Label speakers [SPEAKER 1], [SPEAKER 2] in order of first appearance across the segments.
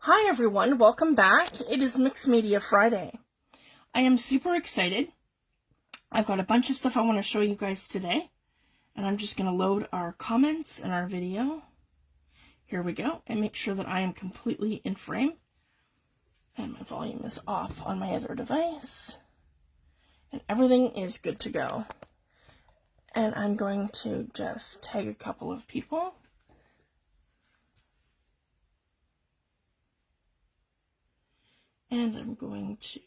[SPEAKER 1] Hi everyone, welcome back. It is Mixed Media Friday. I am super excited. I've got a bunch of stuff I want to show you guys today. And I'm just going to load our comments and our video. Here we go. And make sure that I am completely in frame. And my volume is off on my other device. And everything is good to go. And I'm going to just tag a couple of people. And I'm going to,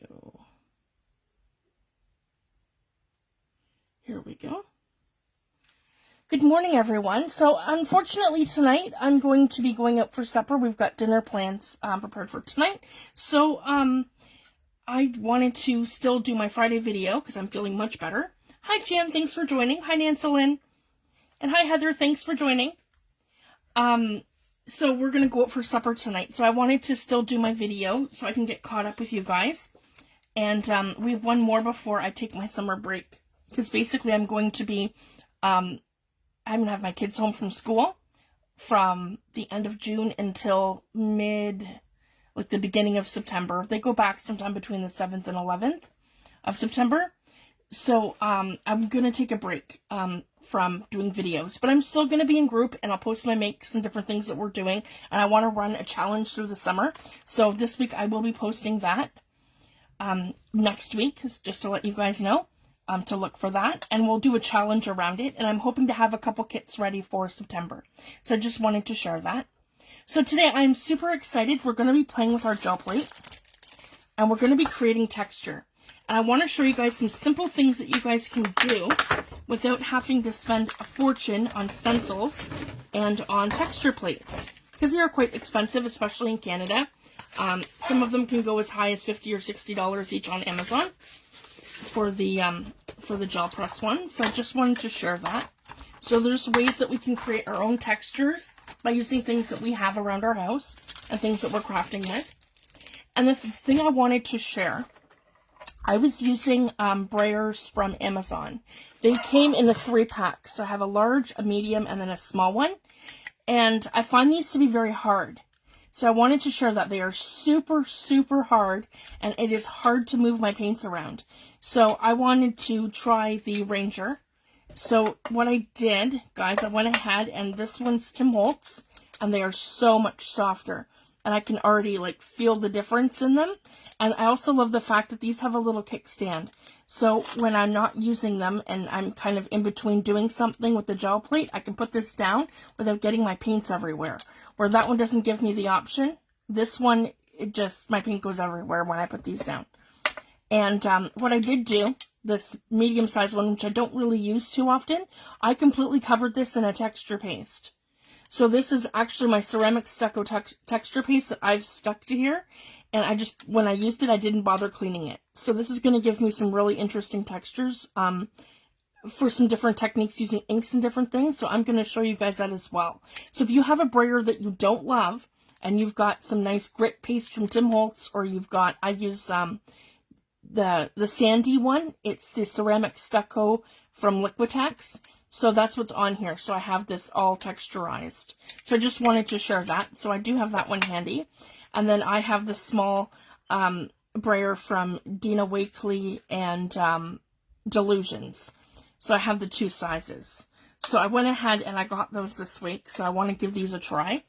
[SPEAKER 1] here we go. Good morning, everyone. So, unfortunately, tonight, I'm going to be going out for supper. We've got dinner plans prepared for tonight. So, I wanted to still do my Friday video because I'm feeling much better. Hi, Jan. Thanks for joining. Hi, Nancy Lynn. And hi, Heather. Thanks for joining. So we're going to go out for supper tonight. So I wanted to still do my video so I can get caught up with you guys. And we have one more before I take my summer break. Because basically I'm going to be, I'm going to have my kids home from school from the end of June until the beginning of September. They go back sometime between the 7th and 11th of September. So I'm going to take a break from doing videos, but I'm still going to be in group and I'll post my makes and different things that we're doing. And I want to run a challenge through the summer. So this week I will be posting that next week, just to let you guys know to look for that. And we'll do a challenge around it. And I'm hoping to have a couple kits ready for September. So I just wanted to share that. So today I'm super excited. We're going to be playing with our gel plate and we're going to be creating texture. And I want to show you guys some simple things that you guys can do without having to spend a fortune on stencils and on texture plates. Because they are quite expensive, especially in Canada. Some of them can go as high as $50 or $60 each on Amazon for the gel press one. So I just wanted to share that. So there's ways that we can create our own textures by using things that we have around our house and things that we're crafting with. And the thing I wanted to share, I was using Brayers from Amazon. They came in a 3-pack. So I have a large, a medium, and then a small one. And I find these to be very hard. So I wanted to share that they are super, super hard. And it is hard to move my paints around. So I wanted to try the Ranger. So what I did, guys, I went ahead and this one's Tim Holtz. And they are so much softer. And I can already feel the difference in them. And I also love the fact that these have a little kickstand. So when I'm not using them and I'm kind of in between doing something with the gel plate, I can put this down without getting my paints everywhere. Where that one doesn't give me the option. This one, my paint goes everywhere when I put these down. And what I did do, this medium-sized one, which I don't really use too often, I completely covered this in a texture paste. So this is actually my ceramic stucco texture paste that I've stuck to here. And when I used it, I didn't bother cleaning it. So this is going to give me some really interesting textures for some different techniques using inks and different things. So I'm going to show you guys that as well. So if you have a brayer that you don't love and you've got some nice grit paste from Tim Holtz, or you've got, I use the sandy one. It's the ceramic stucco from Liquitex. So that's what's on here. So I have this all texturized. So I just wanted to share that. So I do have that one handy. And then I have the small brayer from Dina Wakley and Delusions. So I have the 2 sizes. So I went ahead and I got those this week. So I want to give these a try.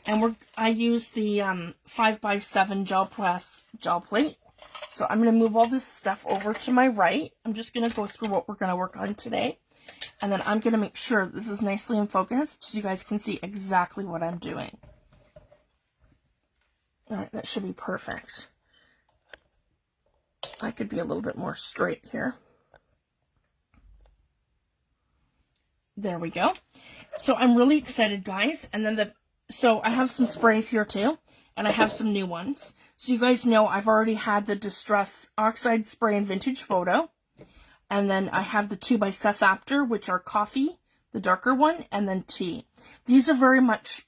[SPEAKER 1] And I use the 5x7 Gel Press Gel plate. So I'm going to move all this stuff over to my right. I'm just going to go through what we're going to work on today. And then I'm going to make sure this is nicely in focus so you guys can see exactly what I'm doing. Alright, that should be perfect. I could be a little bit more straight here. There we go. So I'm really excited, guys. And then so I have some sprays here too. And I have some new ones. So you guys know I've already had the Distress Oxide spray and Vintage Photo. And then I have the 2 by Seth Apter, which are coffee, the darker one, and then tea. These are very much,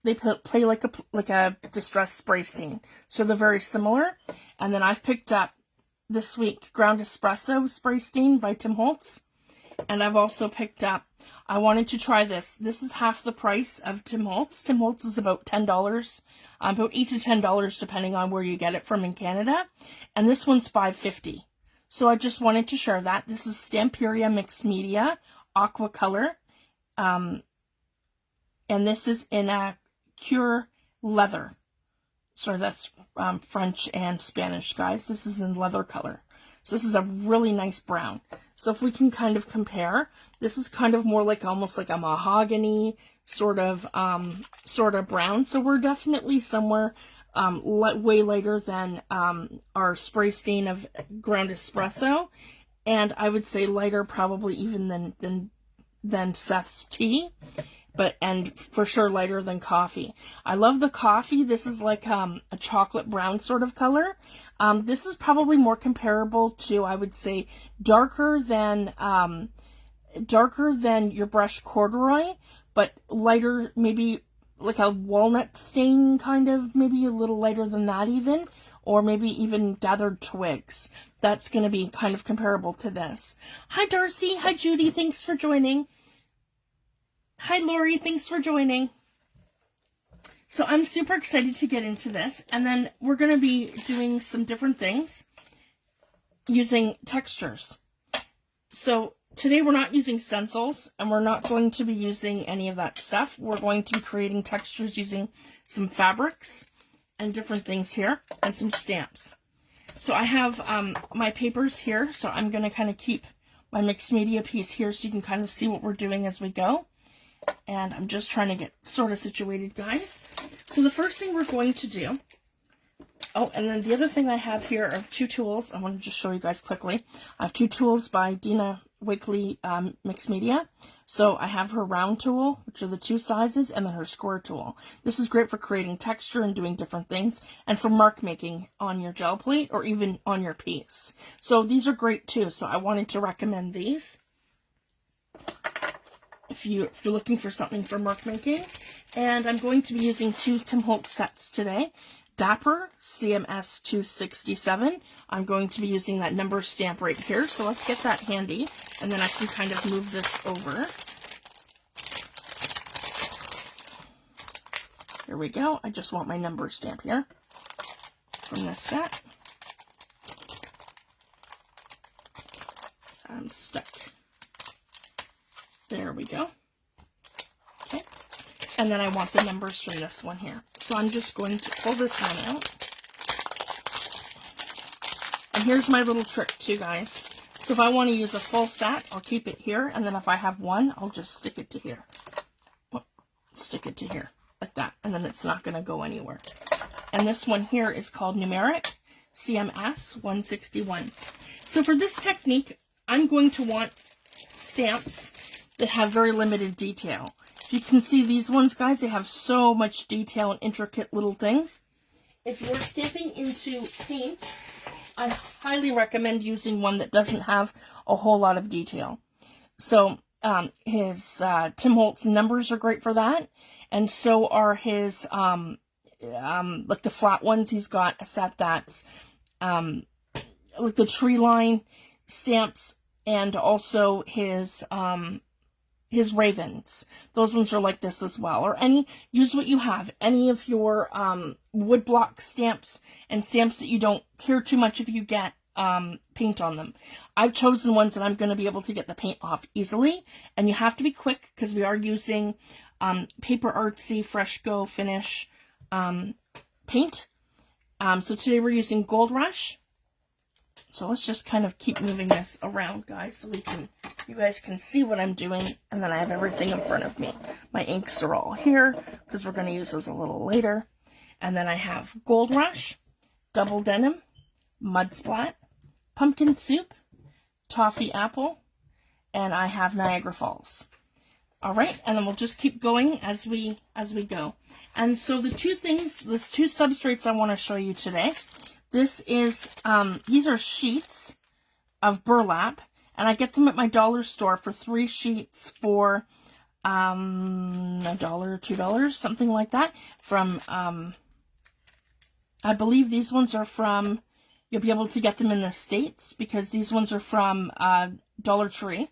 [SPEAKER 1] they play like a Distress spray stain. So they're very similar. And then I've picked up this week Ground Espresso spray stain by Tim Holtz. And I've also picked up, I wanted to try this. This is half the price of Tim Holtz. Tim Holtz is about $10, about $8 to $10 depending on where you get it from in Canada. And this one's $5.50. So I just wanted to share that. This is Stamperia Mixed Media Aqua Color. And this is in a Cure Leather. Sorry, that's French and Spanish, guys. This is in leather color. So this is a really nice brown. So if we can kind of compare, this is kind of more like almost like a mahogany sort of brown. So we're definitely somewhere way lighter than our spray stain of ground espresso, and I would say lighter probably even than Seth's tea, and for sure lighter than coffee. I love the coffee. This is like a chocolate brown sort of color. This is probably more comparable to, I would say, darker than your brushed corduroy, but lighter, maybe like a walnut stain kind of, maybe a little lighter than that even, or maybe even gathered twigs. That's going to be kind of comparable to this. Hi Darcy, hi Judy, thanks for joining. Hi Lori, thanks for joining. So I'm super excited to get into this, and then we're going to be doing some different things using textures. So today we're not using stencils, and we're not going to be using any of that stuff. We're going to be creating textures using some fabrics and different things here, and some stamps. So I have my papers here, so I'm going to kind of keep my mixed media piece here so you can kind of see what we're doing as we go. And I'm just trying to get sort of situated, guys. So the first thing we're going to do, oh, and then the other thing I have here are two tools. I want to just show you guys quickly. I have two tools by Dina Wakely Mixed Media. So I have her round tool, which are the two sizes, and then her square tool. This is great for creating texture and doing different things, and for mark making on your gel plate or even on your piece. So these are great too. So I wanted to recommend these if you're looking for something for mark making. And I'm going to be using two Tim Holtz sets today. Dapper CMS 267. I'm going to be using that number stamp right here. So let's get that handy, and then I can kind of move this over. Here we go. I just want my number stamp here from this set. I'm stuck. There we go. Okay. And then I want the numbers from this one here. So I'm just going to pull this one out. And here's my little trick too, guys. So if I want to use a full set, I'll keep it here. And then if I have one, I'll just stick it to here. Stick it to here, like that. And then it's not going to go anywhere. And this one here is called Numeric CMS 161. So for this technique, I'm going to want stamps that have very limited detail. If you can see these ones, guys, they have so much detail and intricate little things. If you're stamping into paint, I highly recommend using one that doesn't have a whole lot of detail. So his Tim Holtz numbers are great for that, and so are his like the flat ones. He's got a set that's like the tree line stamps, and also his ravens. Those ones are like this as well. Or use what you have. Any of your woodblock stamps and stamps that you don't care too much if you get paint on them. I've chosen ones that I'm going to be able to get the paint off easily. And you have to be quick because we are using Paper Artsy Fresco Finish paint. So today we're using Gold Rush. So let's just kind of keep moving this around, guys, so you guys can see what I'm doing. And then I have everything in front of me. My inks are all here because we're going to use those a little later. And then I have Gold Rush, Double Denim, Mud Splat, Pumpkin Soup, Toffee Apple, and I have Niagara Falls. All right, and then we'll just keep going as we go. And so the two substrates I want to show you today. This is, these are sheets of burlap, and I get them at my dollar store for 3 sheets for $1, $2, something like that. From, I believe these ones are from, you'll be able to get them in the States, because these ones are from Dollar Tree.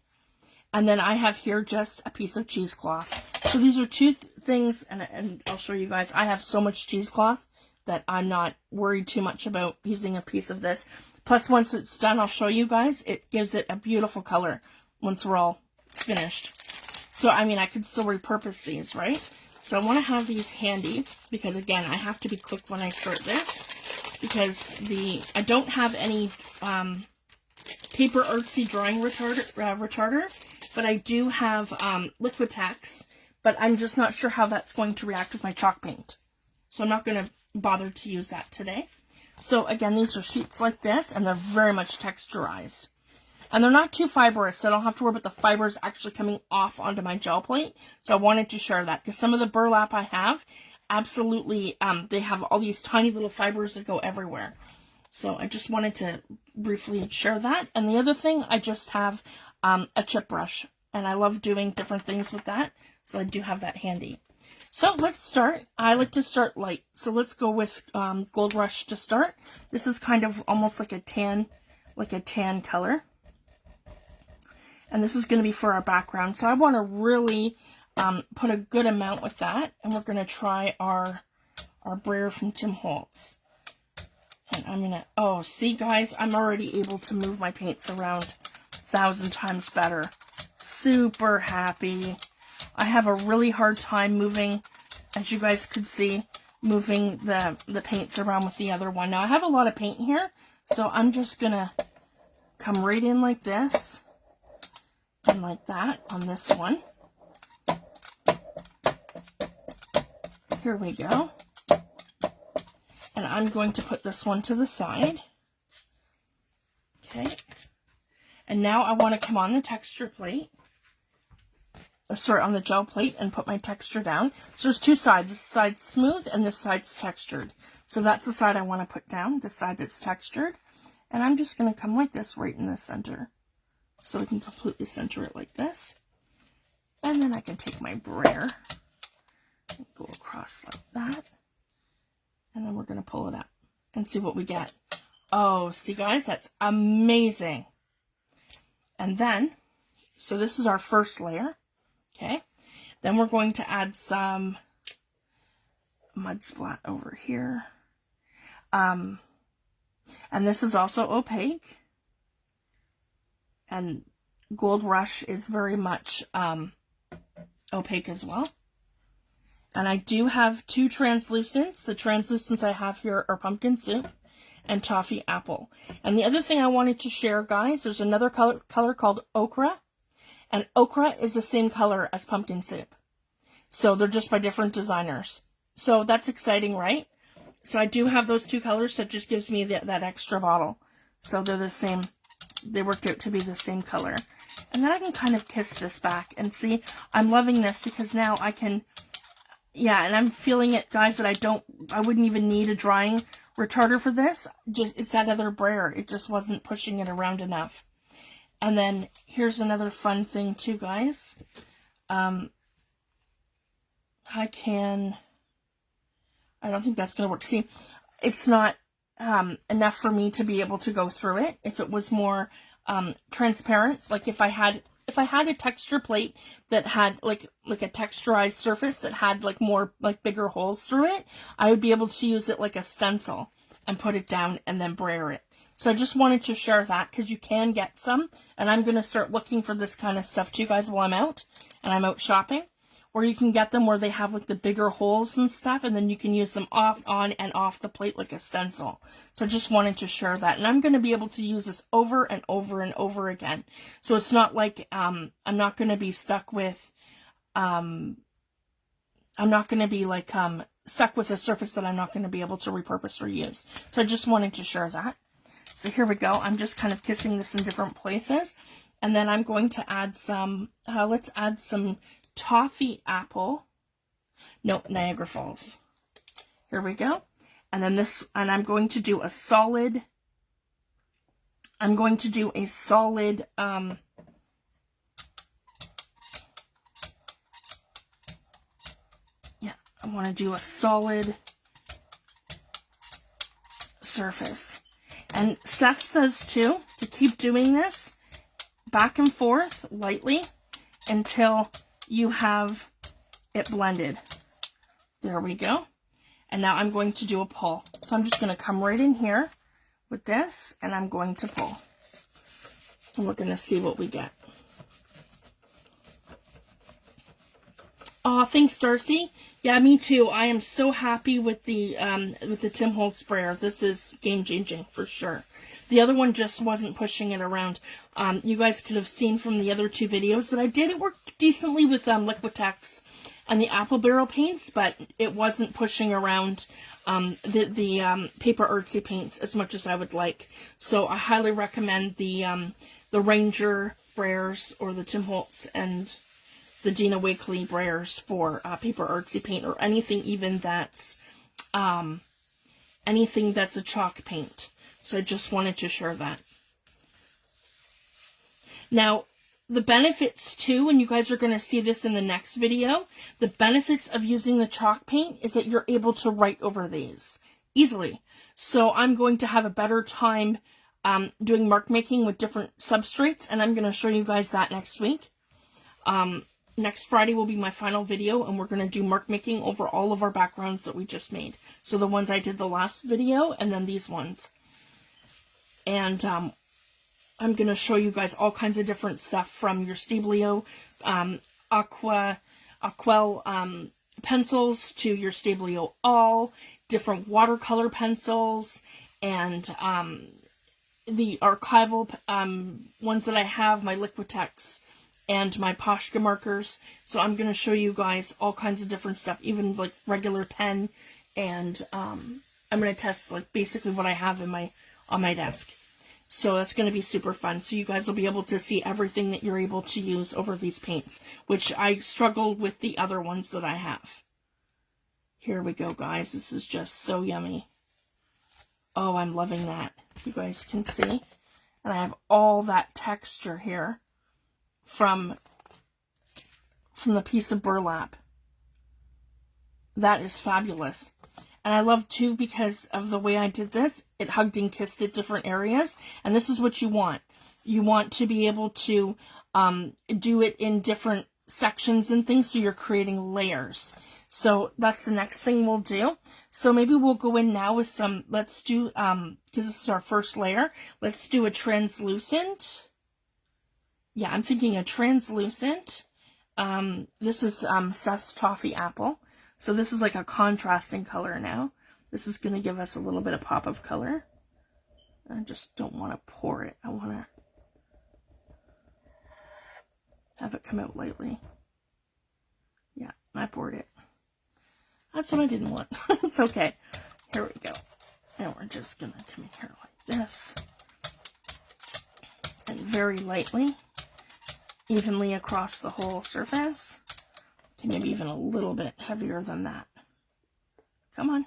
[SPEAKER 1] And then I have here just a piece of cheesecloth. So these are two things, and I'll show you guys. I have so much cheesecloth that I'm not worried too much about using a piece of this. Plus, once it's done, I'll show you guys. It gives it a beautiful color once we're all finished. So, I mean, I could still repurpose these, right? So I want to have these handy because, again, I have to be quick when I start this because I don't have any paper artsy drawing retarder, but I do have Liquitex, but I'm just not sure how that's going to react with my chalk paint. So I'm not going to bother to use that today. So again, these are sheets like this, and they're very much texturized. And they're not too fibrous, so I don't have to worry about the fibers actually coming off onto my gel plate. So I wanted to share that, because some of the burlap I have, absolutely, they have all these tiny little fibers that go everywhere. So I just wanted to briefly share that. And the other thing, I just have a chip brush, and I love doing different things with that. So I do have that handy. So let's start. I like to start light. So let's go with Gold Rush to start. This is kind of almost like a tan color. And this is going to be for our background. So I want to really put a good amount with that. And we're going to try our Brayer from Tim Holtz. And I'm going to, oh, see guys, I'm already able to move my paints around 1,000 times better. Super happy. I have a really hard time moving, as you guys could see, moving the paints around with the other one. Now I have a lot of paint here, so I'm just going to come right in like this. And like that on this one. Here we go. And I'm going to put this one to the side. Okay. And now I want to come on the texture plate. Sorry, on the gel plate and put my texture down. So there's two sides. This side's smooth and this side's textured. So that's the side I want to put down, the side that's textured. And I'm just going to come like this right in the center. So we can completely center it like this. And then I can take my brayer and go across like that. And then we're going to pull it up and see what we get. Oh, see guys, that's amazing. And then, so this is our first layer. Okay. Then we're going to add some mud splat over here. And this is also opaque. And Gold Rush is very much opaque as well. And I do have two translucents. The translucents I have here are Pumpkin Soup and Toffee Apple. And the other thing I wanted to share, guys, there's another color called Ochre. And Ochre is the same color as Pumpkin Soup. So they're just by different designers. So that's exciting, right? So I do have those two colors, so it just gives me that extra bottle. So they're the same. They worked out to be the same color. And then I can kind of kiss this back and see, I'm loving this because now I can, yeah, and I'm feeling it, guys, that I wouldn't even need a drying retarder for this. Just, it's that other brayer. It just wasn't pushing it around enough. And then here's another fun thing too, guys. I don't think that's going to work. See, it's not enough for me to be able to go through it. If it was more transparent, like if I had a texture plate that had like a texturized surface that had like more like bigger holes through it, I would be able to use it like a stencil and put it down and then brayer it. So I just wanted to share that because you can get some, and I'm going to start looking for this kind of stuff too, guys, while I'm out and I'm out shopping. Or you can get them where they have like the bigger holes and stuff, and then you can use them off, on, and off the plate like a stencil. So I just wanted to share that. And I'm going to be able to use this over and over and over again. So it's not like I'm not going to be stuck with, I'm not going to be like stuck with a surface that I'm not going to be able to repurpose or use. So I just wanted to share that. So here we go. I'm just kind of kissing this in different places. And then I'm going to add some, let's add some Toffee Apple. No, Niagara Falls. Here we go. And then this, and I'm going to do a solid, yeah, I want to do a solid surface. And Seth says too, to keep doing this back and forth lightly. until you have it blended. There we go. And now I'm going to do a pull. So I'm just going to come right in here with this, and I'm going to pull. And we're going to see what we get. Oh, thanks, Darcy. Yeah, me too. I am so happy with the Tim Holtz sprayer. This is game-changing for sure. The other one just wasn't pushing it around. You guys could have seen from the other 2 videos that I did. It worked decently with Liquitex and the apple barrel paints, but it wasn't pushing around the paper artsy paints as much as I would like. So I highly recommend the Ranger Brayers or the Tim Holtz and the Dina Wakley Brayers for paper artsy paint, or anything even that's a chalk paint. So I just wanted to share that. Now, the benefits too, and you guys are going to see this in the next video, the benefits of using the chalk paint is that you're able to write over these easily. So I'm going to have a better time doing mark making with different substrates, and I'm going to show you guys that next week. Next Friday will be my final video, and we're going to do mark making over all of our backgrounds that we just made. So the ones I did the last video, and then these ones. And I'm going to show you guys all kinds of different stuff, from your Stabilo Aquel pencils to your Stabilo All, different watercolor pencils, and the archival ones that I have, my Liquitex and my Poshka markers. So I'm going to show you guys all kinds of different stuff, even like regular pen, and I'm going to test like basically what I have in on my desk. So that's going to be super fun. So you guys will be able to see everything that you're able to use over these paints, which I struggled with the other ones that I have. Here we go, guys. This is just so yummy. Oh, I'm loving that. You guys can see. And I have all that texture here from the piece of burlap. That is fabulous. And I love too, because of the way I did this, it hugged and kissed at different areas. And this is what you want. You want to be able to do it in different sections and things, so you're creating layers. So that's the next thing we'll do. So maybe we'll go in now with some, let's do, because this is our first layer, let's do a translucent. Yeah, I'm thinking a translucent. This is Seth's Toffee Apple. So this is like a contrasting color now. This is going to give us a little bit of pop of color. I just don't want to pour it. I want to have it come out lightly. Yeah, I poured it. That's what I didn't want. It's okay. Here we go. And we're just going to come in here like this. And very lightly, evenly across the whole surface. Okay, maybe even a little bit heavier than that. Come on.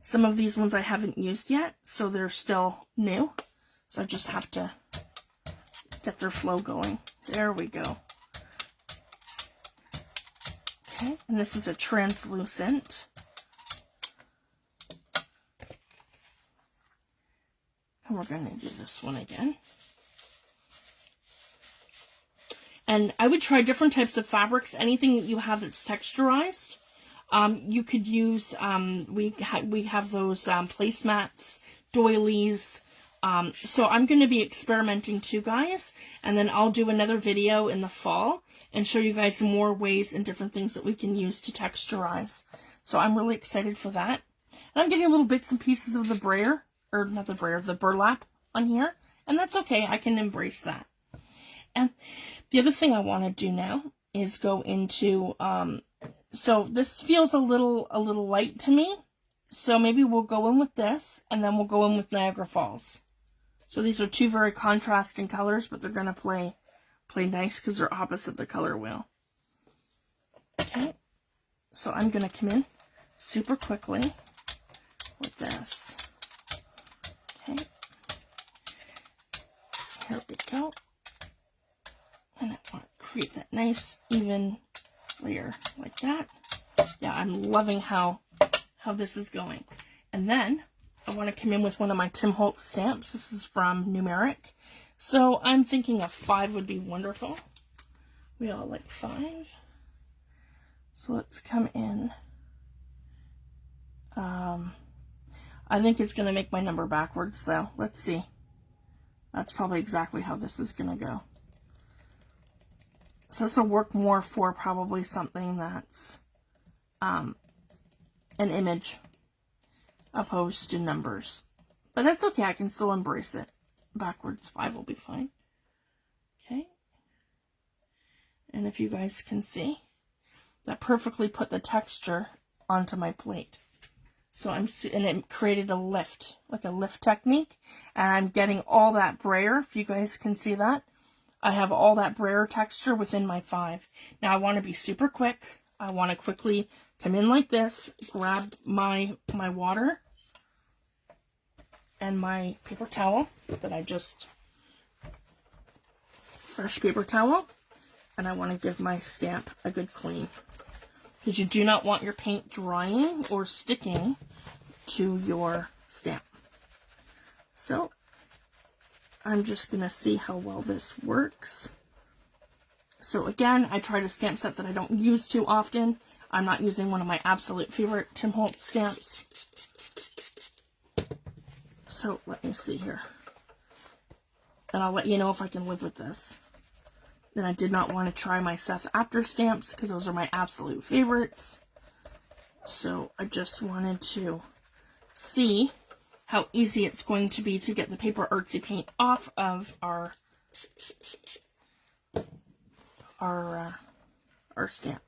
[SPEAKER 1] Some of these ones I haven't used yet, so they're still new. So I just have to get their flow going. There we go. Okay, and this is a translucent. And we're going to do this one again. And I would try different types of fabrics, anything that you have that's texturized. You could use, we have those placemats, doilies. So I'm going to be experimenting too, guys. And then I'll do another video in the fall and show you guys more ways and different things that we can use to texturize. So I'm really excited for that. And I'm getting little bits and pieces of the Brayer, or not the Brayer, the burlap on here. And that's okay. I can embrace that. And the other thing I want to do now is go into, so this feels a little light to me. So maybe we'll go in with this, and then we'll go in with Niagara Falls. So these are two very contrasting colors, but they're going to play nice because they're opposite the color wheel. Okay. So I'm going to come in super quickly with this. Okay. Here we go. And I want to create that nice, even layer like that. Yeah, I'm loving how this is going. And then I want to come in with one of my Tim Holtz stamps. This is from Numeric. So I'm thinking a 5 would be wonderful. We all like 5. So let's come in. I think it's going to make my number backwards though. Let's see. That's probably exactly how this is going to go. So this will work more for probably something that's an image opposed to numbers. But that's okay, I can still embrace it. Backwards 5 will be fine. Okay. And if you guys can see, that perfectly put the texture onto my plate. So and it created a lift, like a lift technique. And I'm getting all that brayer, if you guys can see that. I have all that brayer texture within my 5. Now I want to be super quick. I want to quickly come in like this, grab my water and my paper towel that I just, fresh paper towel, and I want to give my stamp a good clean. Because you do not want your paint drying or sticking to your stamp. So I'm just going to see how well this works. So again, I tried a stamp set that I don't use too often. I'm not using one of my absolute favorite Tim Holtz stamps. So let me see here. And I'll let you know if I can live with this. Then I did not want to try my Seth Apter stamps because those are my absolute favorites. So I just wanted to see how easy it's going to be to get the paper Artsy paint off of our stamp.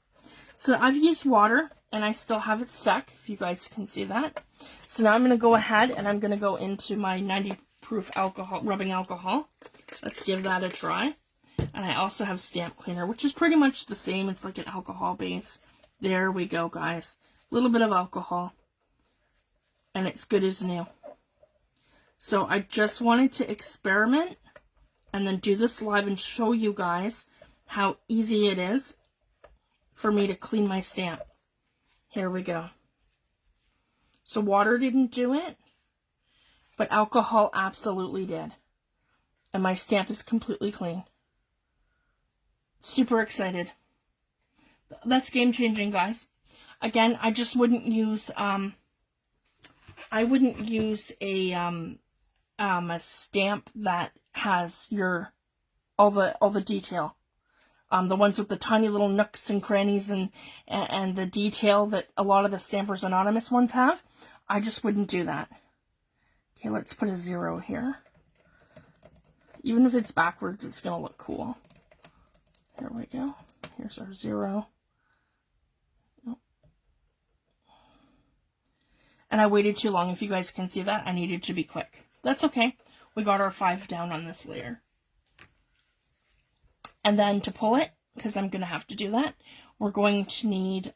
[SPEAKER 1] So I've used water and I still have it stuck, if you guys can see that. So now I'm going to go ahead and I'm going to go into my 90 proof alcohol, rubbing alcohol. Let's give that a try. And I also have stamp cleaner, which is pretty much the same. It's like an alcohol base. There we go, guys. A little bit of alcohol. And it's good as new. So I just wanted to experiment and then do this live and show you guys how easy it is for me to clean my stamp. Here we go. So water didn't do it, but alcohol absolutely did. And my stamp is completely clean. Super excited. That's game changing, guys. Again, I just wouldn't use I wouldn't use a stamp that has all the detail. The ones with the tiny little nooks and crannies and the detail that a lot of the Stampers Anonymous ones have. I just wouldn't do that. Okay, let's put a 0 here. Even if it's backwards, it's going to look cool. There we go. Here's our 0. Nope. And I waited too long. If you guys can see that, I needed to be quick. That's okay. We got our 5 down on this layer. And then to pull it, because I'm going to have to do that, we're going to need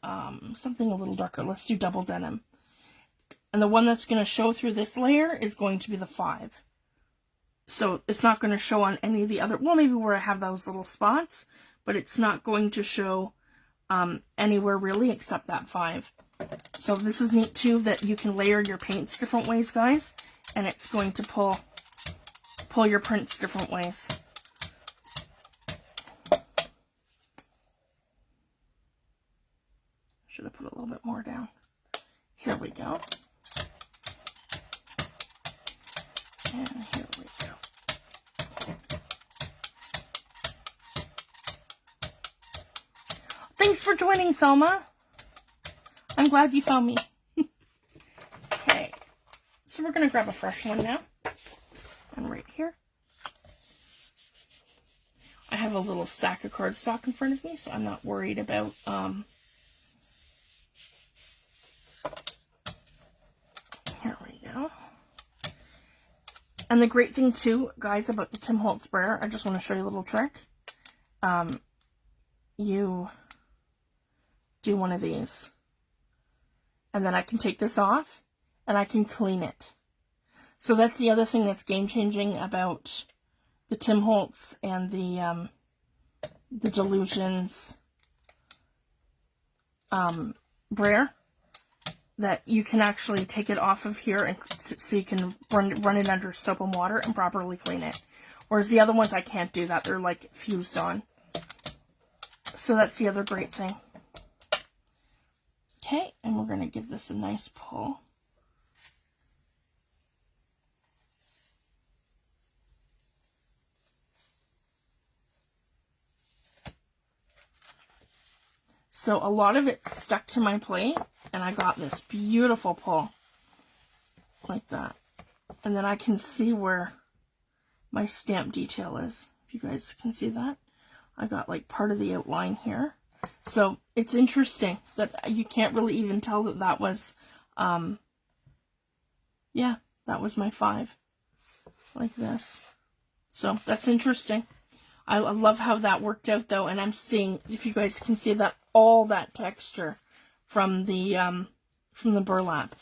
[SPEAKER 1] something a little darker. Let's do double denim. And the one that's going to show through this layer is going to be the 5. So it's not going to show on any of the other, well, maybe where I have those little spots, but it's not going to show anywhere really except that 5. So this is neat too, that you can layer your paints different ways, guys, and it's going to pull your prints different ways. Should have put a little bit more down. Here we go. And here we go. Thanks for joining, Thelma. I'm glad you found me. Okay. So we're going to grab a fresh one now. And right here. I have a little sack of cardstock in front of me, so I'm not worried about here we go. And the great thing too, guys, about the Tim Holtz sprayer, I just want to show you a little trick. You do one of these, and then I can take this off and I can clean it. So that's the other thing that's game changing about the Tim Holtz and the Delusions brayer, that you can actually take it off of here and so you can run it under soap and water and properly clean it. Whereas the other ones, I can't do that. They're like fused on. So that's the other great thing. Okay, and we're going to give this a nice pull. So a lot of it stuck to my plate, and I got this beautiful pull like that. And then I can see where my stamp detail is. If you guys can see that. I got like part of the outline here. So it's interesting that you can't really even tell that that was, yeah, that was my 5. Like this. So that's interesting. I love how that worked out though, and I'm seeing, if you guys can see that, all that texture from the burlap.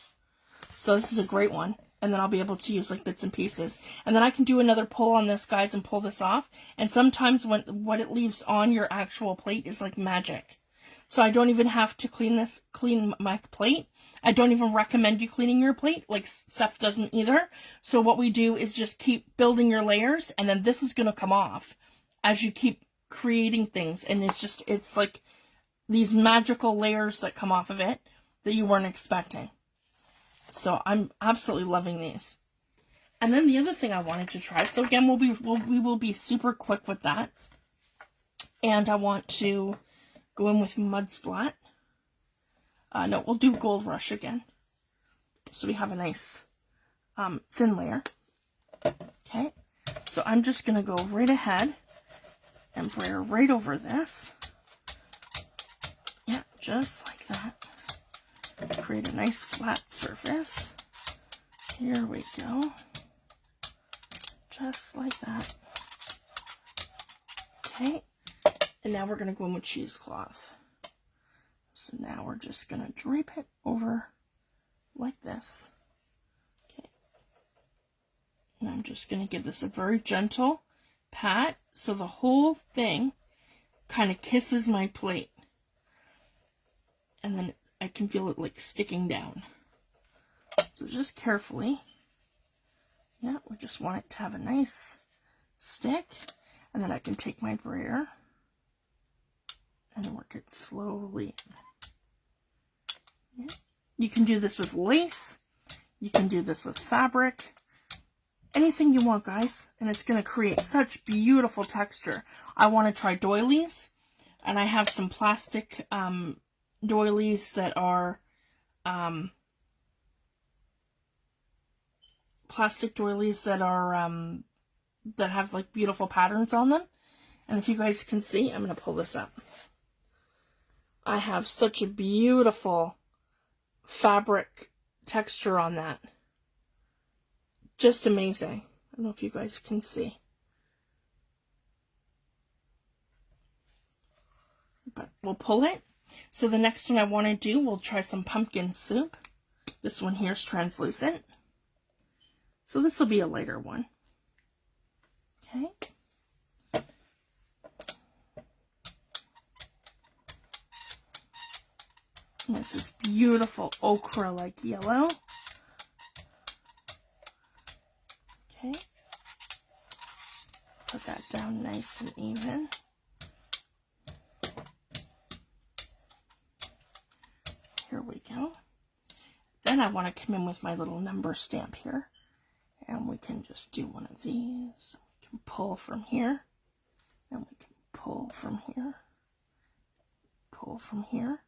[SPEAKER 1] So this is a great one. And then I'll be able to use like bits and pieces. And then I can do another pull on this, guys, and pull this off. And sometimes what it leaves on your actual plate is like magic. So I don't even have to clean my plate. I don't even recommend you cleaning your plate, like Seth doesn't either. So what we do is just keep building your layers, and then this is going to come off as you keep creating things. And it's like these magical layers that come off of it that you weren't expecting. So I'm absolutely loving these. And then the other thing I wanted to try, so again, we will be super quick with that. And I want to go in with Mud Splat. No, we'll do Gold Rush again. So we have a nice thin layer. Okay, so I'm just going to go right ahead and brayer right over this. Yeah, just like that. Create a nice flat surface. Here we go. Just like that. Okay, and now we're going to go in with cheesecloth. So now we're just going to drape it over like this. Okay. And I'm just going to give this a very gentle pat so the whole thing kind of kisses my plate. And then I can feel it like sticking down. So just carefully. Yeah, we just want it to have a nice stick. And then I can take my brayer and work it slowly. Yeah. You can do this with lace. You can do this with fabric. Anything you want, guys. And it's going to create such beautiful texture. I want to try doilies. And I have some plastic doilies that are that have like beautiful patterns on them. And if you guys can see, I'm going to pull this up. I have such a beautiful fabric texture on that. Just amazing. I don't know if you guys can see. But we'll pull it. So the next one I want to do, we'll try some pumpkin soup. This one here is translucent. So this will be a lighter one. Okay. And it's this beautiful ochre-like yellow. Okay. Put that down nice and even. Here we go. Then I want to come in with my little number stamp here. And we can just do one of these. We can pull from here. And we can pull from here. Pull from here.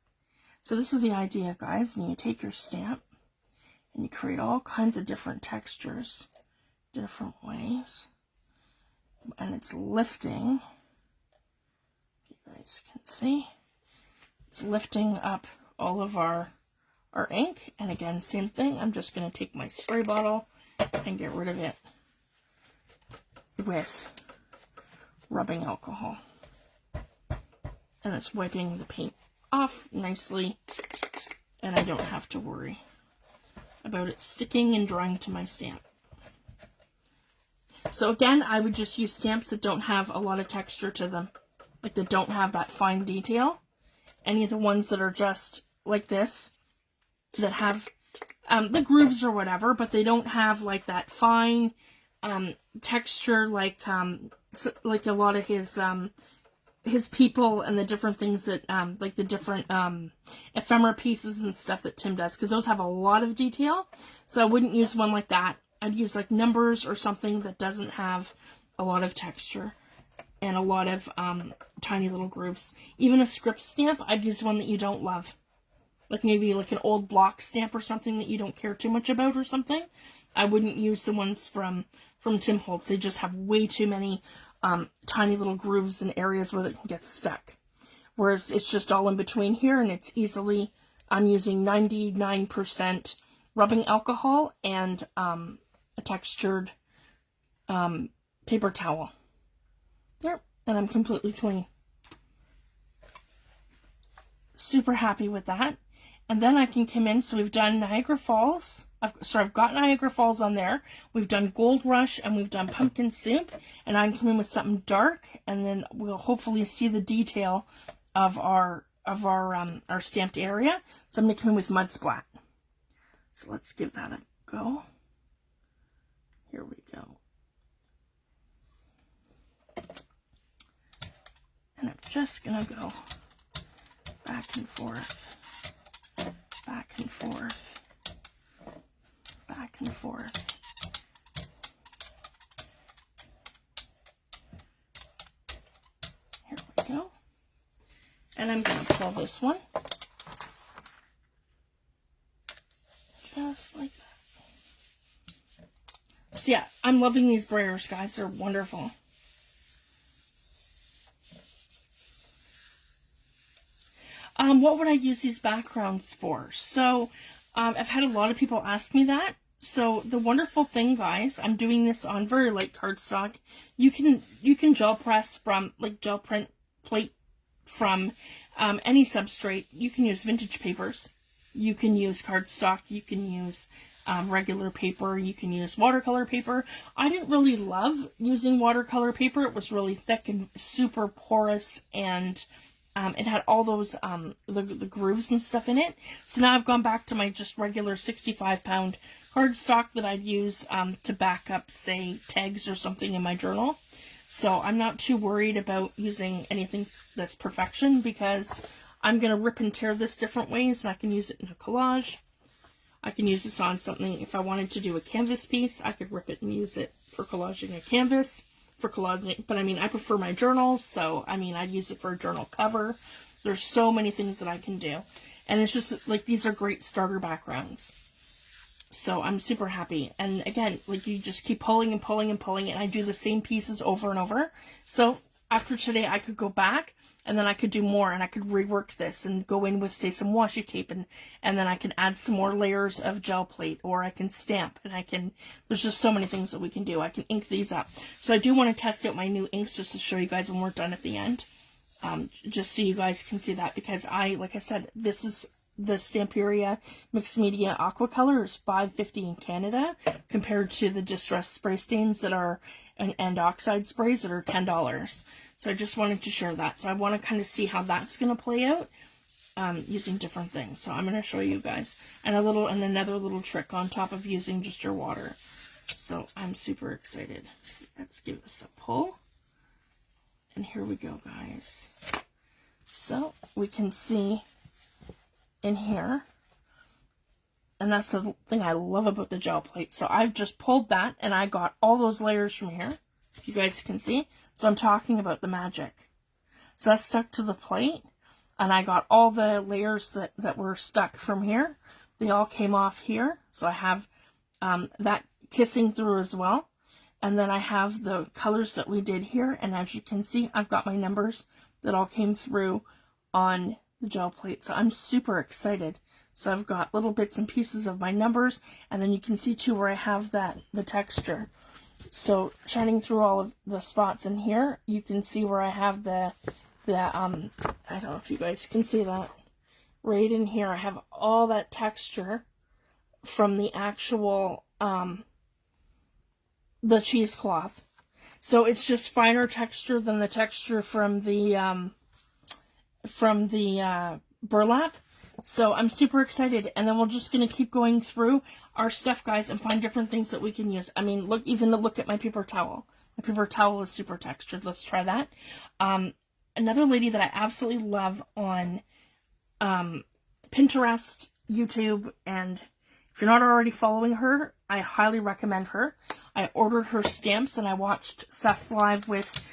[SPEAKER 1] So this is the idea, guys. And you take your stamp and you create all kinds of different textures, different ways. And it's lifting. If you guys can see. It's lifting up all of our ink. And again, same thing. I'm just going to take my spray bottle and get rid of it with rubbing alcohol. And it's wiping the paint off nicely, and I don't have to worry about it sticking and drying to my stamp. So again, I would just use stamps that don't have a lot of texture to them, like that don't have that fine detail. Any of the ones that are just like this, that have the grooves or whatever, but they don't have like that fine texture like a lot of his people and the different things that, like the different ephemera pieces and stuff that Tim does, because those have a lot of detail. So I wouldn't use one like that. I'd use like numbers or something that doesn't have a lot of texture and a lot of tiny little grooves. Even a script stamp, I'd use one that you don't love. Like maybe like an old block stamp or something that you don't care too much about or something. I wouldn't use the ones from Tim Holtz. They just have way too many tiny little grooves and areas where it can get stuck. Whereas it's just all in between here, and it's easily, I'm using 99% rubbing alcohol and a textured paper towel. There, and I'm completely clean. Super happy with that. And then I can come in, so we've done Niagara Falls. I've got Niagara Falls on there. We've done Gold Rush and we've done Pumpkin Soup. And I can come in with something dark, and then we'll hopefully see the detail of our stamped area. So I'm going to come in with Mud Splat. So let's give that a go. Here we go. And I'm just going to go back and forth, back and forth, back and forth. Here we go. And I'm going to pull this one. Just like that. So yeah, I'm loving these Brayers, guys. They're wonderful. What would I use these backgrounds for? So, I've had a lot of people ask me that. So, the wonderful thing, guys, I'm doing this on very light cardstock. You can gel press from, like, gel print plate from any substrate. You can use vintage papers. You can use cardstock. You can use regular paper. You can use watercolor paper. I didn't really love using watercolor paper. It was really thick and super porous, and it had all those, the grooves and stuff in it. So now I've gone back to my just regular 65-pound cardstock that I'd use to back up, say, tags or something in my journal. So I'm not too worried about using anything that's perfection, because I'm going to rip and tear this different ways, and I can use it in a collage. I can use this on something. If I wanted to do a canvas piece, I could rip it and use it for collaging a canvas. For collaging, but I mean, I prefer my journals, so I mean, I'd use it for a journal cover. There's so many things that I can do, and it's just like, these are great starter backgrounds. So I'm super happy. And again, like, you just keep pulling and pulling and pulling, and I do the same pieces over and over. So after today, I could go back, and then I could do more, and I could rework this and go in with, say, some washi tape, and then I can add some more layers of gel plate, or I can stamp, and I can, there's just so many things that we can do. I can ink these up. So I do want to test out my new inks just to show you guys when we're done at the end, just so you guys can see that, because like I said, this is the Stamperia Mixed Media Aqua Color is $5.50 in Canada, compared to the Distress Spray Stains that are, and Oxide sprays that are $10. So I just wanted to share that. So I want to kind of see how that's going to play out using different things. So I'm going to show you guys. And another little trick on top of using just your water. So I'm super excited. Let's give this a pull. And here we go, guys. So we can see in here. And that's the thing I love about the gel plate. So I've just pulled that, and I got all those layers from here. If you guys can see. So I'm talking about the magic. So that's stuck to the plate, and I got all the layers that were stuck from here. They all came off here. So I have that kissing through as well. And then I have the colors that we did here. And as you can see, I've got my numbers that all came through on the gel plate. So I'm super excited. So I've got little bits and pieces of my numbers. And then you can see too where I have the texture. So shining through all of the spots in here, you can see where I have I don't know if you guys can see that. Right in here, I have all that texture from the actual, the cheesecloth. So it's just finer texture than the texture from the burlap. So I'm super excited, and then we're just going to keep going through our stuff, guys, and find different things that we can use. I mean, look at my paper towel. My paper towel is super textured. Let's try that. Another lady that I absolutely love on Pinterest, YouTube, and if you're not already following her, I highly recommend her. I ordered her stamps, and I watched Seth's live with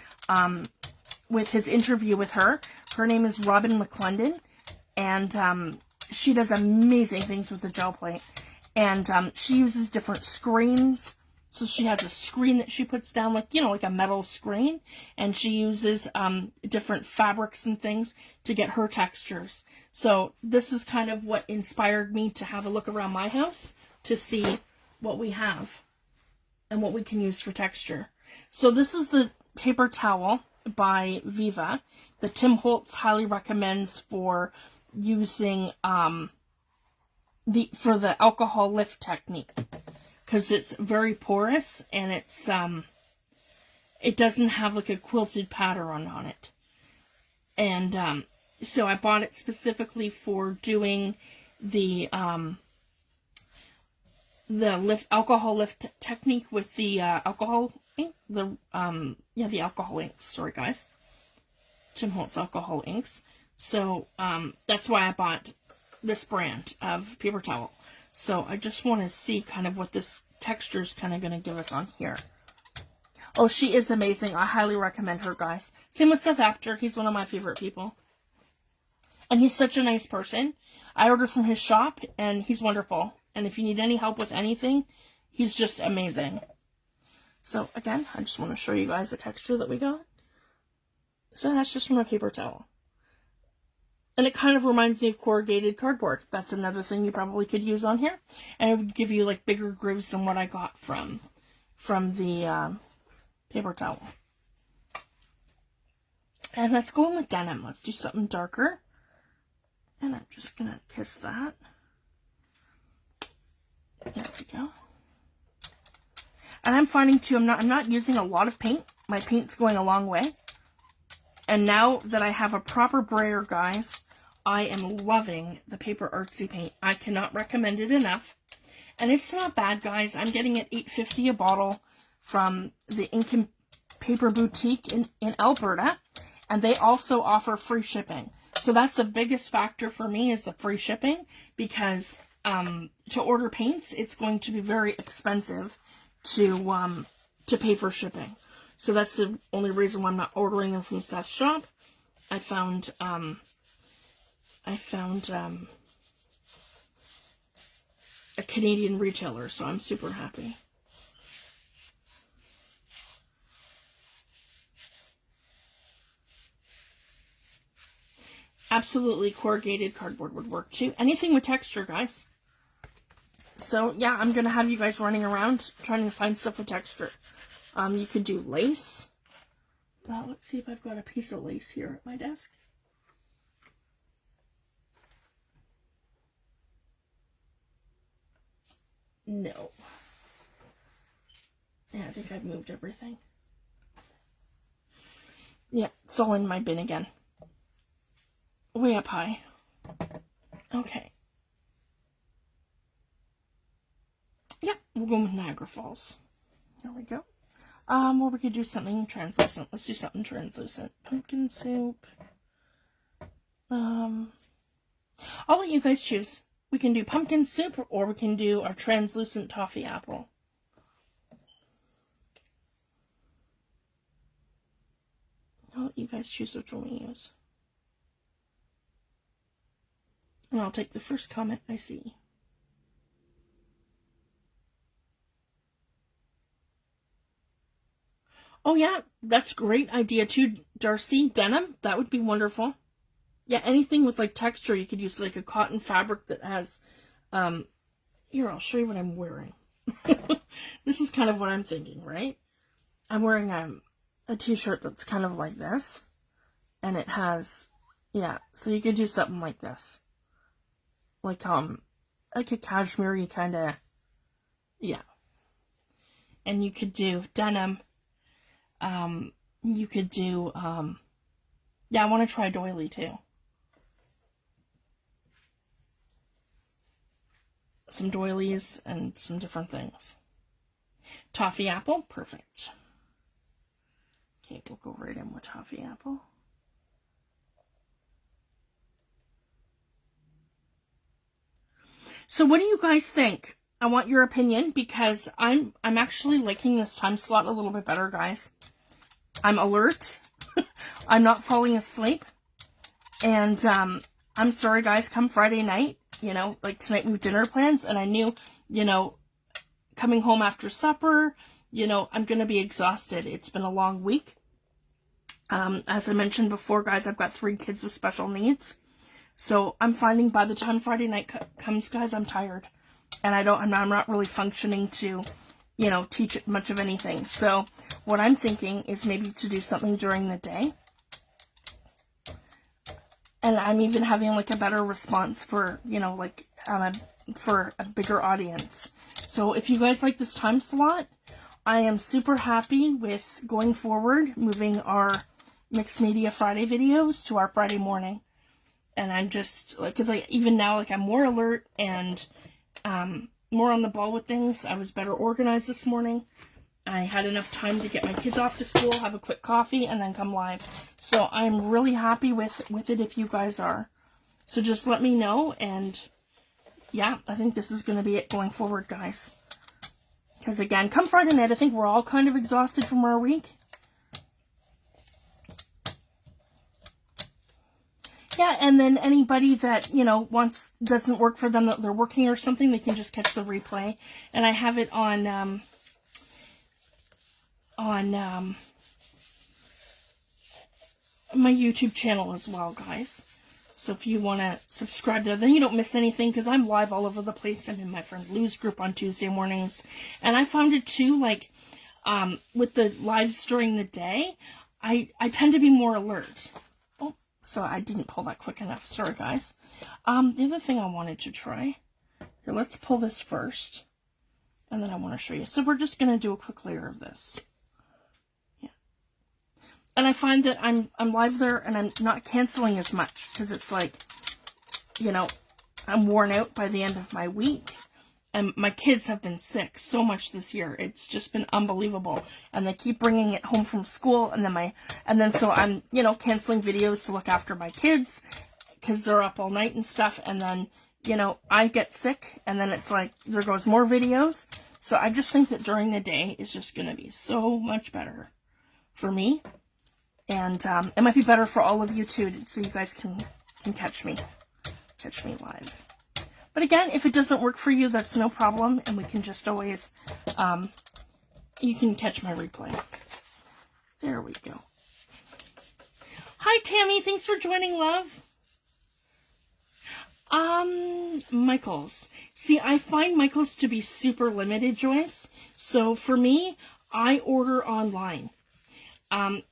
[SPEAKER 1] his interview with her. Her name is Robin McClendon, and she does amazing things with the gel plate. And she uses different screens. So she has a screen that she puts down, like, you know, like a metal screen. And she uses different fabrics and things to get her textures. So this is kind of what inspired me to have a look around my house to see what we have and what we can use for texture. So this is the paper towel by Viva that Tim Holtz highly recommends for using for the alcohol lift technique, because it's very porous and it's it doesn't have like a quilted pattern on it. And so I bought it specifically for doing the alcohol lift technique with the alcohol ink, the alcohol inks. Sorry guys, Tim Holtz alcohol inks. So that's why I bought this brand of paper towel. So I just want to see kind of what this texture is kind of going to give us on here. Oh, she is amazing. I highly recommend her, guys. Same with Seth Apter. He's one of my favorite people. And he's such a nice person. I ordered from his shop, and he's wonderful. And if you need any help with anything, he's just amazing. So, again, I just want to show you guys the texture that we got. So that's just from a paper towel. And it kind of reminds me of corrugated cardboard. That's another thing you probably could use on here. And it would give you, like, bigger grooves than what I got from the paper towel. And let's go in with denim. Let's do something darker. And I'm just going to kiss that. There we go. And I'm finding, too, I'm not using a lot of paint. My paint's going a long way. And now that I have a proper brayer, guys, I am loving the paper Artsy paint. I cannot recommend it enough. And it's not bad, guys. I'm getting it $8.50 a bottle from the Ink and Paper Boutique in Alberta. And they also offer free shipping. So that's the biggest factor for me, is the free shipping. Because to order paints, it's going to be very expensive to pay for shipping. So that's the only reason why I'm not ordering them from Seth's shop. I found a Canadian retailer, so I'm super happy. Absolutely, corrugated cardboard would work too. Anything with texture, guys. So yeah, I'm gonna have you guys running around trying to find stuff with texture. You could do lace. Well, let's see if I've got a piece of lace here at my desk. No. Yeah, I think I've moved everything. Yeah, it's all in my bin again. Way up high. Okay. Yeah, we'll go with Niagara Falls. There we go. Or we could do something translucent. Let's do something translucent. Pumpkin soup. I'll let you guys choose. We can do pumpkin soup, or we can do our translucent toffee apple. I'll let you guys choose which one we use. And I'll take the first comment I see. Oh yeah, that's a great idea too, Darcy. Denim, that would be wonderful. Yeah, anything with like texture, you could use like a cotton fabric that has, here, I'll show you what I'm wearing. This is kind of what I'm thinking, right? I'm wearing a t-shirt that's kind of like this, and it has, yeah, so you could do something like this. Like a cashmere kind of, yeah. And you could do denim. You could do, yeah, I want to try doily too. some doilies and some different things. Toffee apple, perfect. Okay, we'll go right in with toffee apple. So what do you guys think? I want your opinion because I'm actually liking this time slot a little bit better, guys. I'm alert. I'm not falling asleep. And I'm sorry, guys, come Friday night, you know, like tonight we have dinner plans, and I knew, you know, coming home after supper, you know, I'm going to be exhausted. It's been a long week. As I mentioned before, guys, I've got 3 kids with special needs. So I'm finding by the time Friday night comes, guys, I'm tired. And I'm not really functioning to, you know, teach much of anything. So what I'm thinking is maybe to do something during the day. And I'm even having like a better response for, you know, like for a bigger audience. So if you guys like this time slot, I am super happy with going forward, moving our Mixed Media Friday videos to our Friday morning. And I'm just, like, because even now, like, I'm more alert and more on the ball with things. I was better organized this morning. I had enough time to get my kids off to school, have a quick coffee, and then come live. So I'm really happy with it if you guys are. So just let me know, and yeah, I think this is going to be it going forward, guys. Because again, come Friday night, I think we're all kind of exhausted from our week. Yeah, and then anybody that, you know, doesn't work for them, that they're working or something, they can just catch the replay. And I have it on my YouTube channel as well, guys. So if you want to subscribe there, then you don't miss anything, because I'm live all over the place. I'm in my friend Lou's group on Tuesday mornings. And I found it too, like, with the lives during the day, I tend to be more alert. So I didn't pull that quick enough. Sorry, guys. The other thing I wanted to try. Here, let's pull this first. And then I want to show you. So we're just going to do a quick layer of this. Yeah. And I find that I'm live there and I'm not canceling as much. Because it's like, you know, I'm worn out by the end of my week. And my kids have been sick so much this year. It's just been unbelievable. And they keep bringing it home from school. And then so I'm, you know, canceling videos to look after my kids because they're up all night and stuff. And then, you know, I get sick. And then it's like, there goes more videos. So I just think that during the day is just going to be so much better for me. And it might be better for all of you too, so you guys can catch me live. But again, if it doesn't work for you, that's no problem. And we can just always, you can catch my replay. There we go. Hi, Tammy. Thanks for joining, love. Michaels. See, I find Michaels to be super limited, Joyce. So for me, I order online.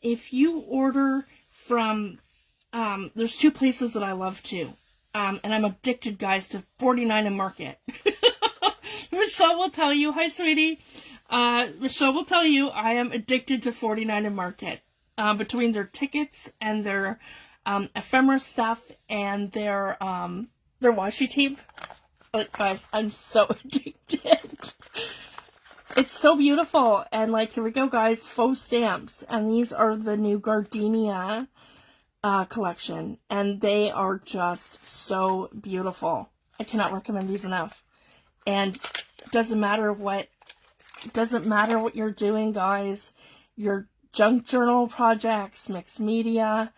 [SPEAKER 1] If you order from, there's 2 places that I love to. And I'm addicted, guys, to 49 and Market. Michelle will tell you. Hi, sweetie. Michelle will tell you I am addicted to 49 and Market. Between their tickets and their ephemera stuff and their washi tape. Like, guys, I'm so addicted. It's so beautiful. And, like, here we go, guys. Faux stamps. And these are the new Gardenia collection, and they are just so beautiful. I cannot recommend these enough. And it doesn't matter what you're doing, guys. Your junk journal projects, mixed media.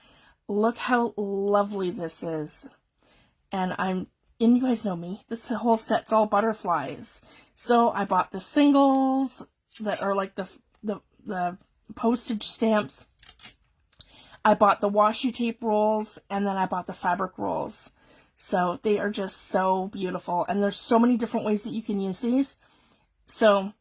[SPEAKER 1] Look how lovely this is. And you guys know me. This whole set's all butterflies. So I bought the singles that are like the postage stamps. I bought the washi tape rolls, and then I bought the fabric rolls. So they are just so beautiful. And there's so many different ways that you can use these. So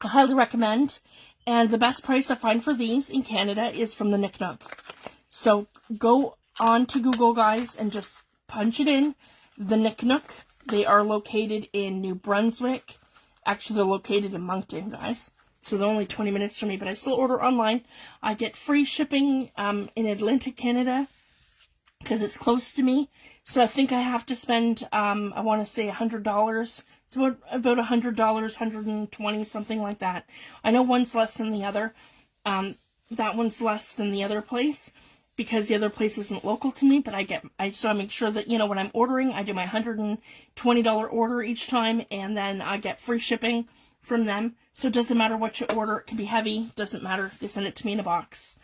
[SPEAKER 1] I highly recommend. And the best price I find for these in Canada is from the Nick Nook. So go on to Google, guys, and just punch it in. The Nick Nook. They are located in New Brunswick. Actually, they're located in Moncton, guys. So they're only 20 minutes from me, but I still order online. I get free shipping in Atlantic, Canada, because it's close to me. So I think I have to spend, I want to say $100. It's about $100, 120, something like that. I know one's less than the other. That one's less than the other place because the other place isn't local to me, but so I make sure that, you know, when I'm ordering, I do my $120 order each time, and then I get free shipping from them. So it doesn't matter what you order. It can be heavy, doesn't matter. They send it to me in a box.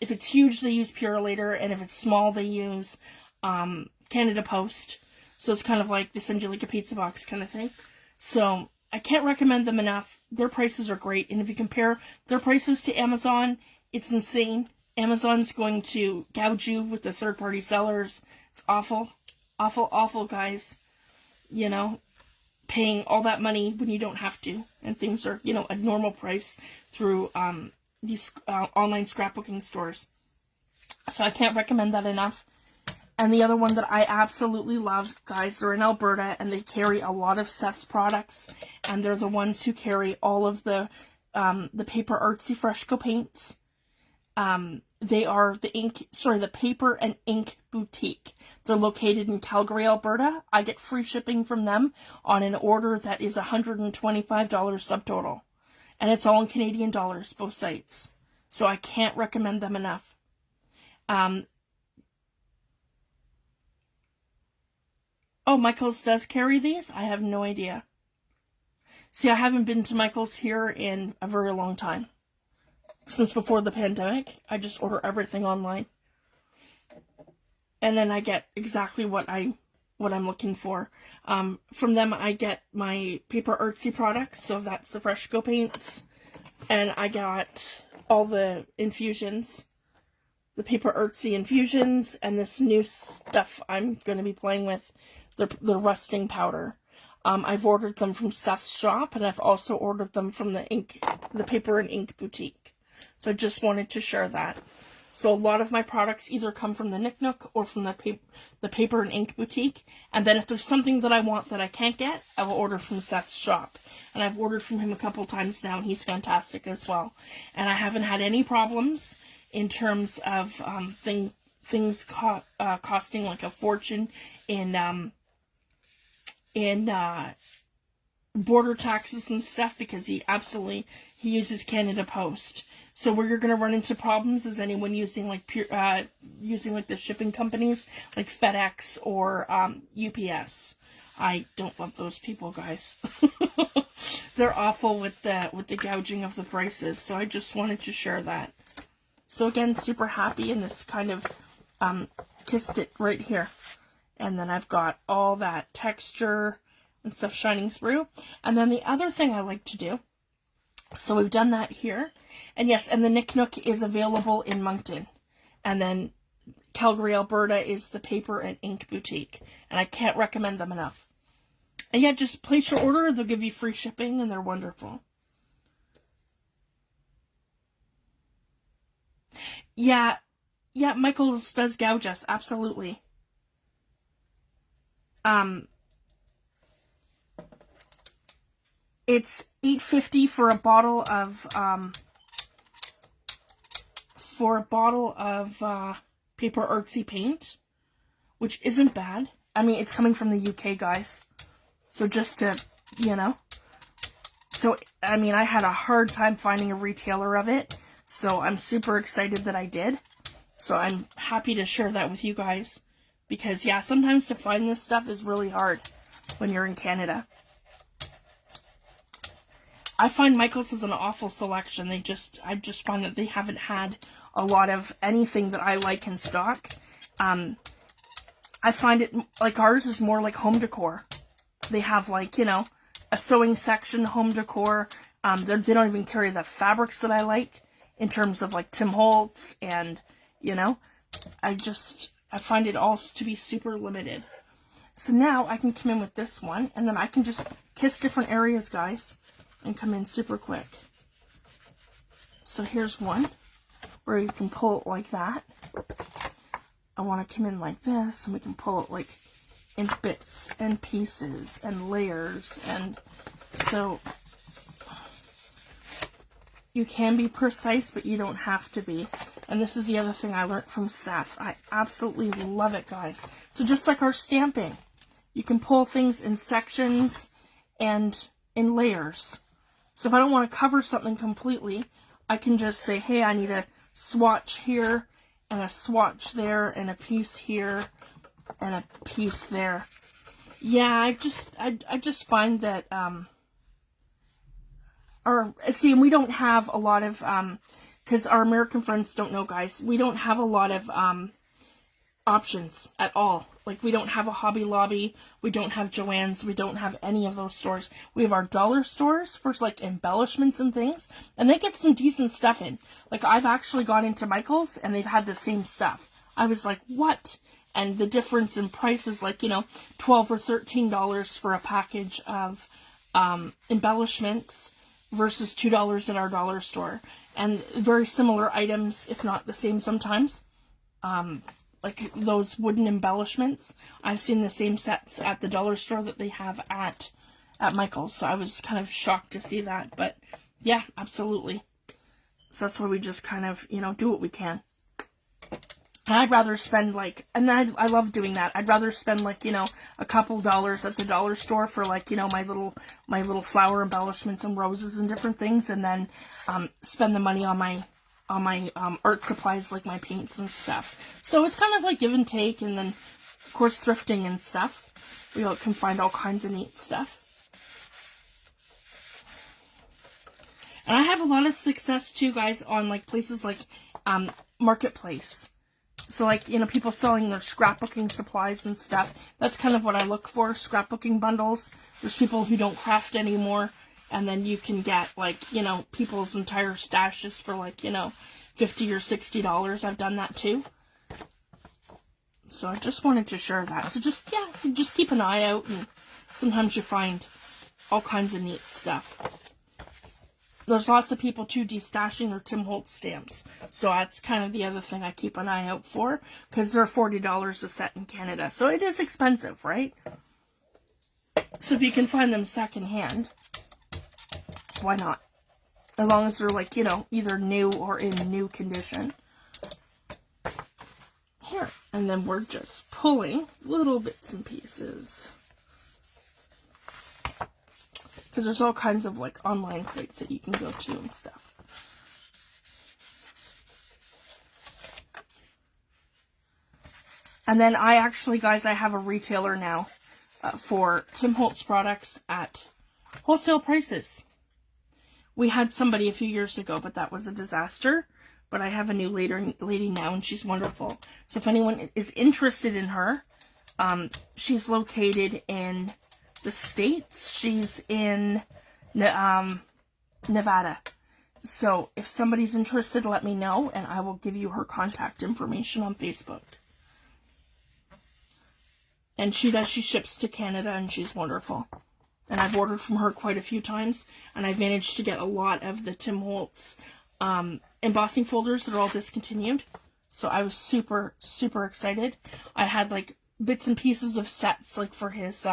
[SPEAKER 1] If it's huge, they use Purolator, and if it's small, they use Canada Post. So it's kind of like they send you like a pizza box kind of thing. So I can't recommend them enough. Their prices are great, and if you compare their prices to Amazon, it's insane. Amazon's going to gouge you with the third-party sellers. It's awful, awful, awful, guys. You know, paying all that money when you don't have to, and things are, you know, a normal price through these online scrapbooking stores. So I can't recommend that enough. And the other one that I absolutely love, guys, they're in Alberta, and they carry a lot of Seth's products, and they're the ones who carry all of the paper Artsy Fresco paints. They are the paper and ink boutique. They're located in Calgary, Alberta. I get free shipping from them on an order that is $125 subtotal. And it's all in Canadian dollars, both sites. So I can't recommend them enough. Oh, Michael's does carry these? I have no idea. See, I haven't been to Michael's here in a very long time. Since before the pandemic, I just order everything online. And then I get exactly what I'm looking for. From them, I get my paper artsy products, so that's the Fresco paints. And I got all the infusions. The paper artsy infusions, and this new stuff I'm going to be playing with, the rusting powder. I've ordered them from Seth's shop, and I've also ordered them from the paper and ink boutique. So I just wanted to share that. So a lot of my products either come from the Nick Nook or from the paper and ink boutique. And then if there's something that I want that I can't get, I will order from Seth's shop. And I've ordered from him a couple times now, and he's fantastic as well. And I haven't had any problems in terms of things costing like a fortune in border taxes and stuff, because he uses Canada Post. So where you're going to run into problems is anyone using like the shipping companies like FedEx or UPS. I don't love those people, guys. They're awful with the gouging of the prices. So I just wanted to share that. So again, super happy, in this kind of kissed it right here. And then I've got all that texture and stuff shining through. And then the other thing I like to do, so we've done that here. And yes, and the Nick Nook is available in Moncton. And then Calgary, Alberta is the paper and ink boutique. And I can't recommend them enough. And yeah, just place your order. They'll give you free shipping, and they're wonderful. Yeah, Michael's does gouge us, absolutely. It's $8.50 for a bottle of paper artsy paint, which isn't bad. I mean, it's coming from the UK, guys. So just to, you know. So, I mean, I had a hard time finding a retailer of it. So I'm super excited that I did. So I'm happy to share that with you guys. Because, yeah, sometimes to find this stuff is really hard when you're in Canada. I find Michael's is an awful selection. I just find that they haven't had a lot of anything that I like in stock. I find it, like, ours is more like home decor. They have, like, you know, a sewing section, home decor. They don't even carry the fabrics that I like in terms of, like, Tim Holtz and, you know, I find it all to be super limited. So now I can come in with this one, and then I can just kiss different areas, guys, and come in super quick. So here's one where you can pull it like that. I want to come in like this, and we can pull it like in bits and pieces and layers, and so you can be precise, but you don't have to be. And this is the other thing I learned from Seth. I absolutely love it, guys. So just like our stamping, you can pull things in sections and in layers. So if I don't want to cover something completely, I can just say, hey, I need a swatch here, and a swatch there, and a piece here, and a piece there. Yeah, I just find that, we don't have a lot of, because our American friends don't know, guys, we don't have a lot of, options at all. Like, we don't have a Hobby Lobby, we don't have Joann's, we don't have any of those stores. We have our dollar stores for, like, embellishments and things, and they get some decent stuff in. Like, I've actually gone into Michael's, and they've had the same stuff. I was like, what? And the difference in prices, like, you know, $12 or $13 for a package of embellishments versus $2 at our dollar store. And very similar items, if not the same sometimes. Like those wooden embellishments, I've seen the same sets at the dollar store that they have at Michael's. So I was kind of shocked to see that. But yeah, absolutely. So that's why we just kind of, you know, do what we can. And I'd rather spend like, and I love doing that. I'd rather spend like, you know, a couple dollars at the dollar store for like, you know, my little flower embellishments and roses and different things, and then spend the money on my art supplies, like my paints and stuff. So it's kind of like give and take, and then of course thrifting and stuff. We can find all kinds of neat stuff. And I have a lot of success too, guys, on like places like Marketplace. So like, you know, people selling their scrapbooking supplies and stuff. That's kind of what I look for, scrapbooking bundles. There's people who don't craft anymore, and then you can get like, you know, people's entire stashes for like, you know, $50 or $60. I've done that too. So I just wanted to share that. So just, yeah, just keep an eye out, and sometimes you find all kinds of neat stuff. There's lots of people, too, destashing their Tim Holtz stamps. So that's kind of the other thing I keep an eye out for, because they're $40 a set in Canada. So it is expensive, right? So if you can find them secondhand, why not? As long as they're, like, you know, either new or in new condition. Here. And then we're just pulling little bits and pieces. Because there's all kinds of, like, online sites that you can go to and stuff. And then I actually, guys, I have a retailer now for Tim Holtz products at wholesale prices. We had somebody a few years ago, but that was a disaster. But I have a new lady now, and she's wonderful. So if anyone is interested in her, she's located in the States. She's in Nevada. So if somebody's interested, let me know, and I will give you her contact information on Facebook. And she ships to Canada, and she's wonderful. And I've ordered from her quite a few times, and I've managed to get a lot of the Tim Holtz embossing folders that are all discontinued. So I was super, super excited. I had like bits and pieces of sets, like for his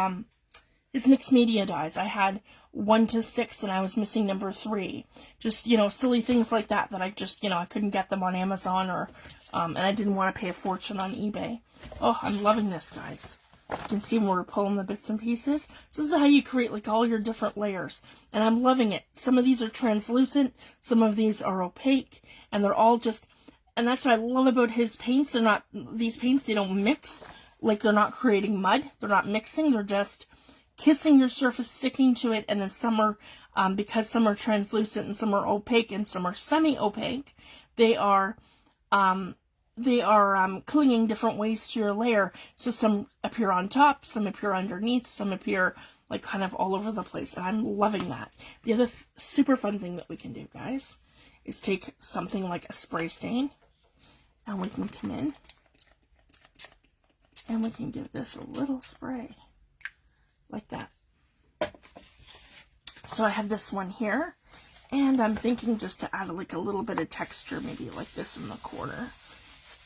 [SPEAKER 1] mixed media dies. I had 1 to 6, and I was missing number 3. Just, you know, silly things like that I just, you know, I couldn't get them on Amazon, or and I didn't want to pay a fortune on eBay. Oh, I'm loving this, guys. You can see when we're pulling the bits and pieces. So this is how you create like all your different layers. And I'm loving it. Some of these are translucent. Some of these are opaque. And they're all just, and that's what I love about his paints. They're not, these paints, they don't mix. Like, they're not creating mud. They're not mixing. They're just kissing your surface, sticking to it. And then some are, because some are translucent and some are opaque and some are semi-opaque, they are clinging different ways to your layer. So some appear on top, some appear underneath, some appear like kind of all over the place. And I'm loving that. The other super fun thing that we can do, guys, is take something like a spray stain, and we can come in and we can give this a little spray like that. So I have this one here, and I'm thinking just to add like a little bit of texture, maybe like this in the corner.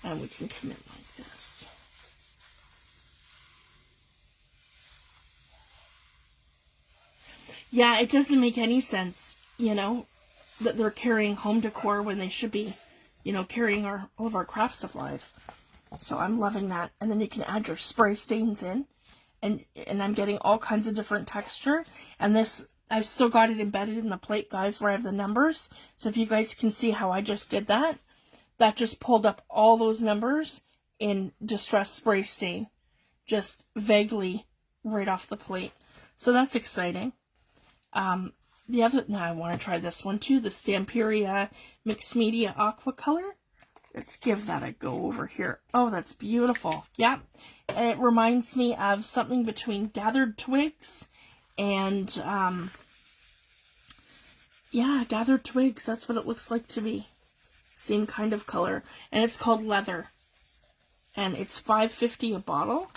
[SPEAKER 1] And we can come in like this. Yeah, it doesn't make any sense, you know, that they're carrying home decor when they should be you know, carrying all of our craft supplies. So I'm loving that. And then you can add your spray stains in, and I'm getting all kinds of different texture. And this, I've still got it embedded in the plate, guys, where I have the numbers. So if you guys can see how I just did that, that just pulled up all those numbers in Distress Spray Stain, just vaguely right off the plate. So that's exciting. The other, now I want to try this one too, the Stamperia Mixed Media Aqua Color. Let's give that a go over here. Oh, that's beautiful. Yeah, it reminds me of something between Gathered Twigs and, yeah, Gathered Twigs. That's what it looks like to me. Same kind of color. And it's called Leather. And it's $5.50 a bottle.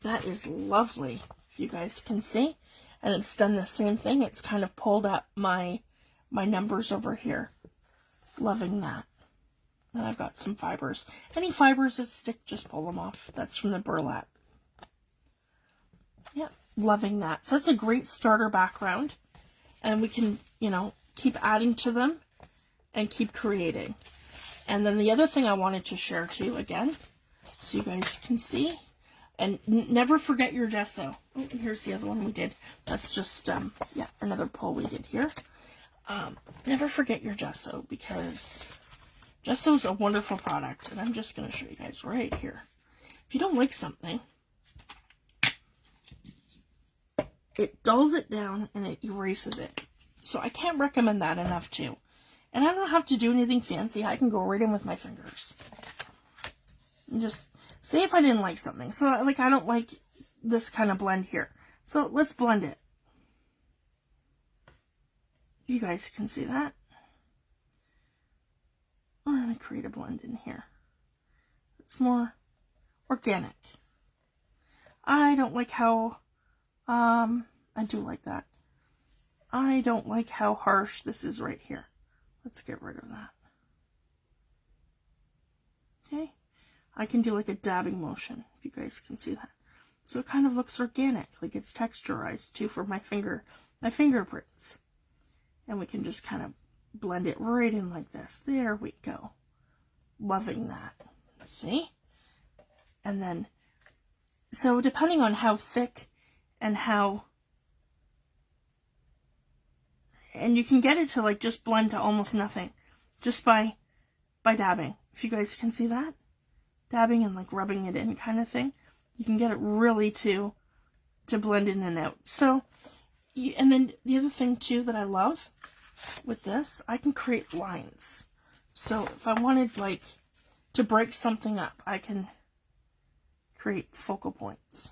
[SPEAKER 1] That is lovely, if you guys can see. And it's done the same thing. It's kind of pulled up my numbers over here. Loving that. And I've got some fibers. Any fibers that stick, just pull them off. That's from the burlap. Yeah, loving that. So that's a great starter background. And we can, you know, keep adding to them and keep creating. And then the other thing I wanted to share too, again, so you guys can see. And never forget your gesso. Oh, and here's the other one we did. That's just, yeah, another pull we did here. Never forget your gesso, because gesso is a wonderful product. And I'm just going to show you guys right here. If you don't like something, it dulls it down and it erases it. So I can't recommend that enough too. And I don't have to do anything fancy. I can go right in with my fingers. And just say if I didn't like something. So, like, I don't like this kind of blend here. So, let's blend it. You guys can see that. I'm going to create a blend in here. It's more organic. I don't like how, I do like that. I don't like how harsh this is right here. Let's get rid of that. Okay. I can do like a dabbing motion, if you guys can see that. So it kind of looks organic, like it's texturized too for my fingerprints. And we can just kind of blend it right in like this. There we go. Loving that. See? And then, so depending on how thick and how, and you can get it to like just blend to almost nothing just by dabbing. If you guys can see that. Dabbing and like rubbing it in kind of thing. You can get it really to blend in and out. So, and then the other thing too that I love with this, I can create lines. So if I wanted like to break something up, I can create focal points.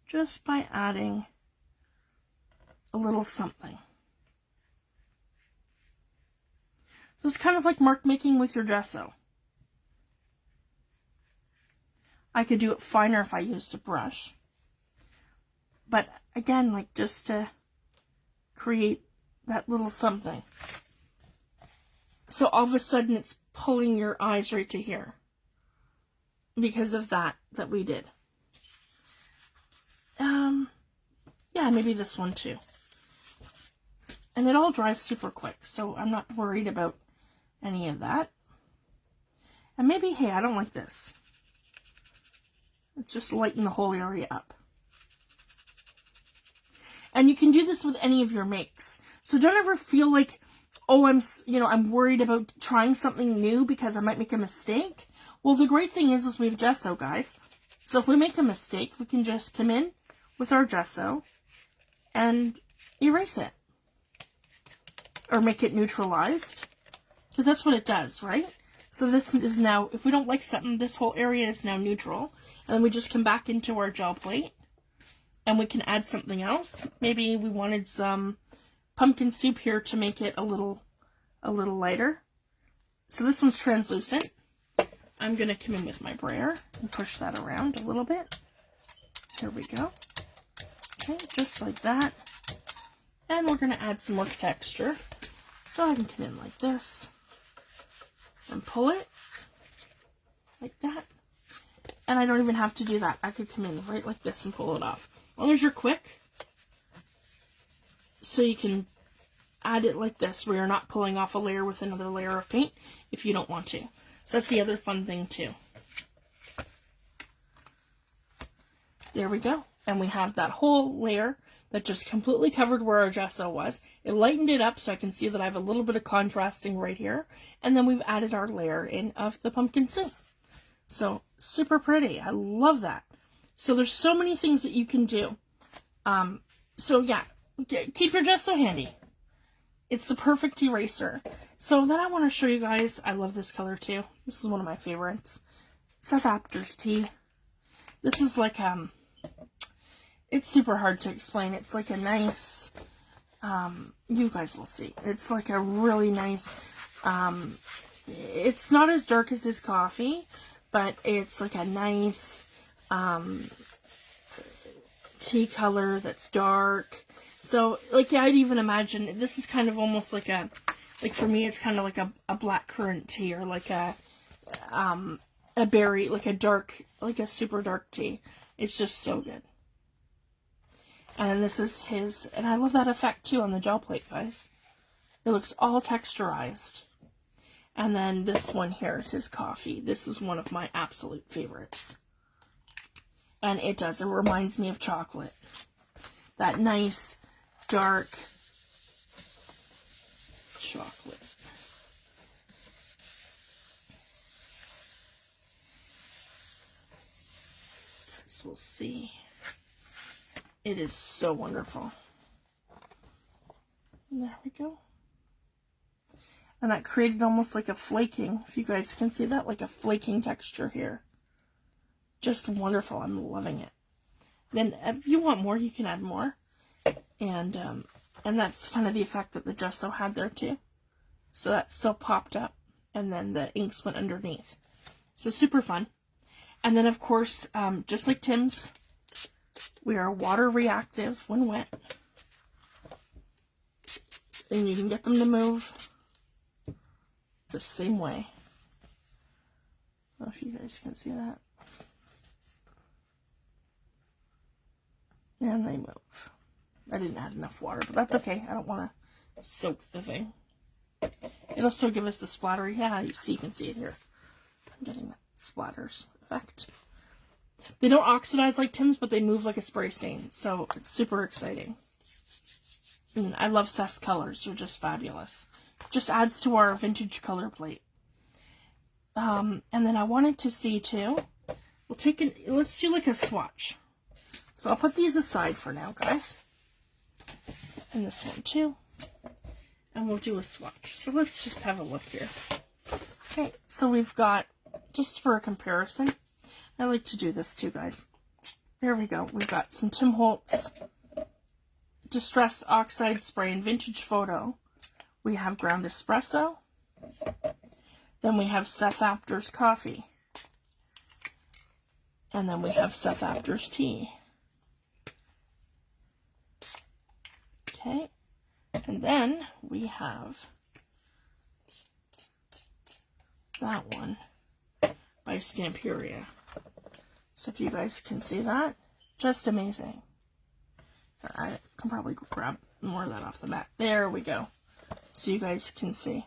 [SPEAKER 1] Just by adding a little something. So it's kind of like mark making with your gesso. I could do it finer if I used a brush. But again, like just to create that little something. So all of a sudden it's pulling your eyes right to here. Because of that we did. Yeah, maybe this one too. And it all dries super quick, so I'm not worried about any of that. And maybe, hey, I don't like this. Let's just lighten the whole area up. And you can do this with any of your makes. So don't ever feel like, oh, I'm worried about trying something new because I might make a mistake. Well, the great thing is we have gesso, guys. So if we make a mistake, we can just come in with our gesso and erase it. Or make it neutralized. Because that's what it does, right? So this is now, if we don't like something, this whole area is now neutral. And then we just come back into our gel plate. And we can add something else. Maybe we wanted some pumpkin soup here to make it a little lighter. So this one's translucent. I'm going to come in with my brayer and push that around a little bit. Here we go. Okay, just like that. And we're going to add some more texture. So I can come in like this and pull it like that. And I don't even have to do that. I could come in right like this and pull it off. As long as you're quick. So you can add it like this, where you're not pulling off a layer with another layer of paint if you don't want to. So that's the other fun thing too. There we go. And we have that whole layer that just completely covered where our gesso was. It lightened it up so I can see that I have a little bit of contrasting right here. And then we've added our layer in of the pumpkin soup. So super pretty. I love that. So there's so many things that you can do. So yeah, keep your gesso handy. It's the perfect eraser. So then I want to show you guys, I love this color too. This is one of my favorites. Seth Apter's tea. This is like, it's super hard to explain. It's like a nice, you guys will see. It's like a really nice, it's not as dark as his coffee, but it's like a nice, tea color that's dark. So, like, yeah, I'd even imagine, this is kind of almost like a, like for me, it's kind of like a black currant tea, or like a berry, like a dark, like a super dark tea. It's just so good. And this is his, and I love that effect too on the gel plate, guys. It looks all texturized. And then this one here is his coffee. This is one of my absolute favorites. And it does, it reminds me of chocolate. That nice, dark chocolate. Guys, we'll see. It is so wonderful. There we go. And that created almost like a flaking, if you guys can see that, like a flaking texture here. Just wonderful. I'm loving it. Then if you want more, you can add more. And that's kind of the effect that the gesso had there too. So that still popped up, and then the inks went underneath. So super fun. And then of course, just like Tim's, we are water reactive when wet. And you can get them to move the same way. I don't know if you guys can see that. And they move. I didn't add enough water, but that's okay. I don't want to soak the thing. It'll still give us the splattery. Yeah, you can see it here. I'm getting that splatters effect. They don't oxidize like Tim's, but they move like a spray stain. So it's super exciting. And I love Seth's colors. They're just fabulous. Just adds to our vintage color plate. And then I wanted to see too. Let's do like a swatch. So I'll put these aside for now, guys. And this one too. And we'll do a swatch. So let's just have a look here. Okay, so we've got, just for a comparison, I like to do this too, guys. There we go. We've got some Tim Holtz Distress Oxide Spray in Vintage Photo. We have ground espresso. Then we have Seth Apter's coffee. And then we have Seth Apter's tea. Okay, and then we have that one by Stamperia. So if you guys can see that, just amazing. I can probably grab more of that off the mat. There we go. So you guys can see.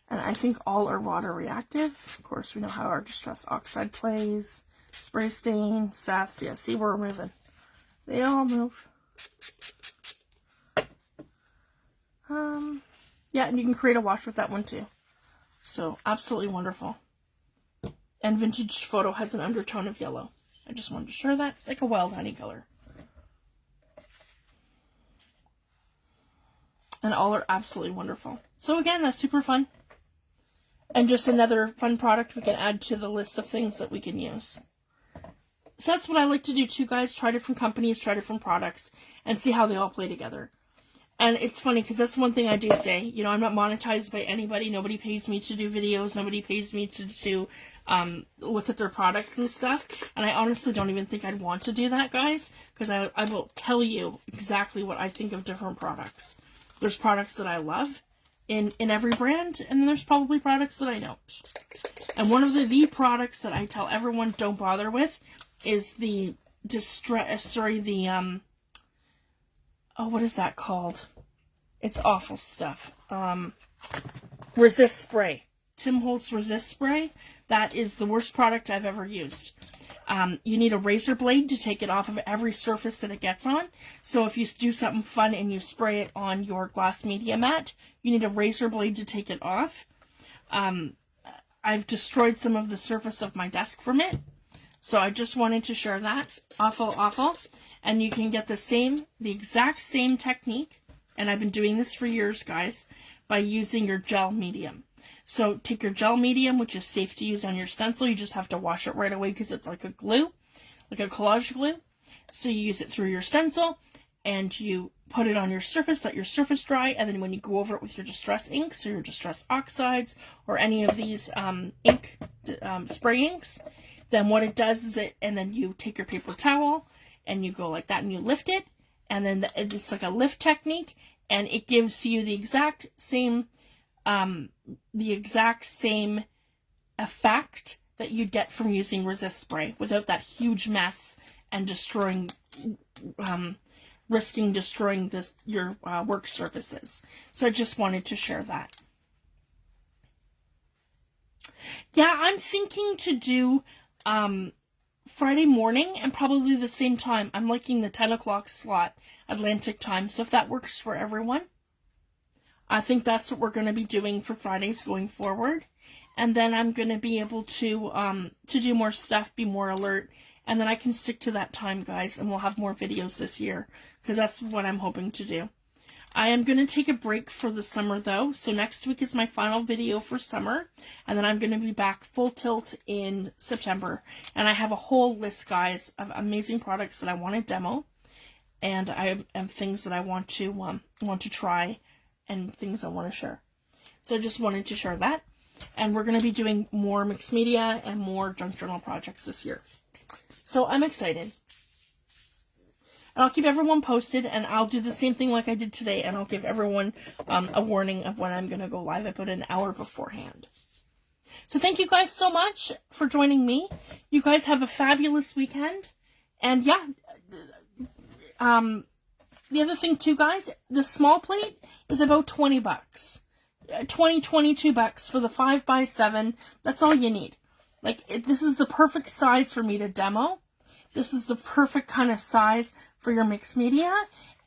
[SPEAKER 1] And I think all are water reactive. Of course, we know how our Distress Oxide plays. Spray stain, Seth's. Yeah, see, we're moving. They all move. Yeah, and you can create a wash with that one too. So, absolutely wonderful. And Vintage Photo has an undertone of yellow. I just wanted to share that. It's like a wild honey color. And all are absolutely wonderful. So again, that's super fun. And just another fun product we can add to the list of things that we can use. So that's what I like to do too, guys. Try different companies, try different products, and see how they all play together. And it's funny, because that's one thing I do say. You know, I'm not monetized by anybody. Nobody pays me to do videos. Nobody pays me to look at their products and stuff. And I honestly don't even think I'd want to do that, guys. Because I will tell you exactly what I think of different products. There's products that I love. in every brand, and then there's probably products that I don't. And one of the products that I tell everyone don't bother with is the what is that called? It's awful stuff. Resist spray. Tim Holtz Resist Spray. That is the worst product I've ever used. You need a razor blade to take it off of every surface that it gets on. So if you do something fun and you spray it on your glass media mat, you need a razor blade to take it off. I've destroyed some of the surface of my desk from it. So I just wanted to share that. Awful, awful. And you can get the exact same technique, and I've been doing this for years, guys, by using your gel medium. So take your gel medium, which is safe to use on your stencil. You just have to wash it right away because it's like a glue, like a collage glue. So you use it through your stencil and you put it on your surface, let your surface dry, and then when you go over it with your distress inks or your distress oxides or any of these spray inks, then what it does is and then you take your paper towel and you go like that and you lift it, and then it's like a lift technique, and it gives you the exact same effect that you'd get from using resist spray without that huge mess and risking destroying your work surfaces. So I just wanted to share that. Yeah, I'm thinking to do Friday morning and probably the same time. I'm liking the 10 o'clock slot, Atlantic time, so if that works for everyone. I think that's what we're going to be doing for Fridays going forward. And then I'm going to be able to do more stuff, be more alert. And then I can stick to that time, guys, and we'll have more videos this year. Because that's what I'm hoping to do. I am going to take a break for the summer, though. So next week is my final video for summer. And then I'm going to be back full tilt in September. And I have a whole list, guys, of amazing products that I want to demo. And I have things that I want to try. And things I want to share. So I just wanted to share that. And we're going to be doing more mixed media and more junk journal projects this year. So I'm excited. And I'll keep everyone posted, and I'll do the same thing like I did today, and I'll give everyone a warning of when I'm going to go live. I put an hour beforehand. So thank you guys so much for joining me. You guys have a fabulous weekend. And yeah, the other thing too, guys, the small plate is about 20 bucks. 22 bucks for the 5x7. That's all you need. Like, this is the perfect size for me to demo. This is the perfect kind of size for your mixed media,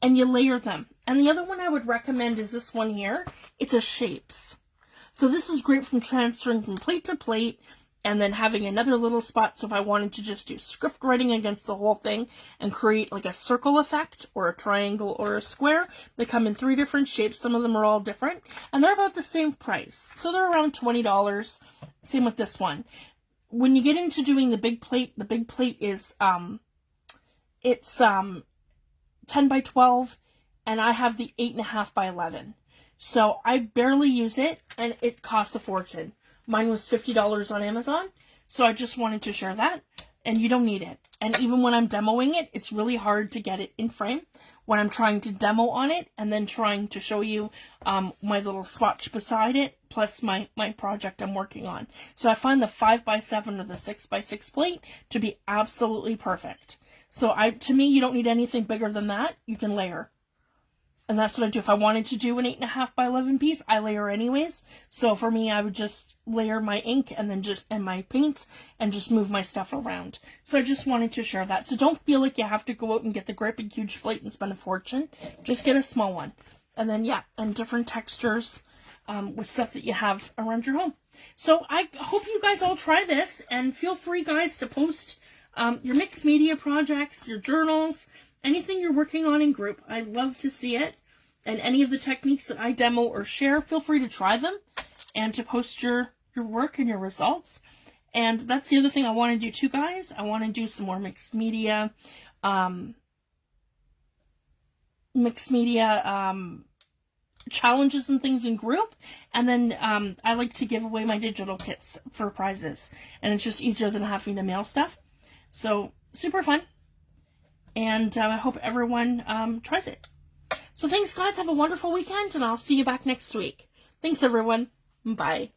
[SPEAKER 1] and you layer them. And the other one I would recommend is this one here. It's a shapes. So this is great from transferring from plate to plate, and then having another little spot. So if I wanted to just do script writing against the whole thing and create like a circle effect or a triangle or a square, they come in 3 different shapes. Some of them are all different, and they're about the same price. So they're around $20. Same with this one. When you get into doing the big plate is, it's 10 by 12, and I have the 8.5 by 11. So I barely use it, and it costs a fortune. Mine was $50 on Amazon, so I just wanted to share that, and you don't need it. And even when I'm demoing it, it's really hard to get it in frame when I'm trying to demo on it and then trying to show you my little swatch beside it, plus my project I'm working on. So I find the 5x7 or the 6x6 plate to be absolutely perfect. So to me, you don't need anything bigger than that. You can layer. And that's what I do. If I wanted to do an 8.5 by 11 piece, I layer anyways. So for me, I would just layer my ink and then and my paints and just move my stuff around. So I just wanted to share that. So don't feel like you have to go out and get the great big huge plate and spend a fortune. Just get a small one. And then, yeah, and different textures with stuff that you have around your home. So I hope you guys all try this, and feel free, guys, to post your mixed media projects, your journals, anything you're working on in group. I love to see it. And any of the techniques that I demo or share, feel free to try them and to post your work and your results. And that's the other thing I want to do too, guys. I want to do some more mixed media challenges and things in group. And then I like to give away my digital kits for prizes. And it's just easier than having to mail stuff. So super fun. And I hope everyone tries it. So thanks, guys. Have a wonderful weekend, and I'll see you back next week. Thanks, everyone. Bye.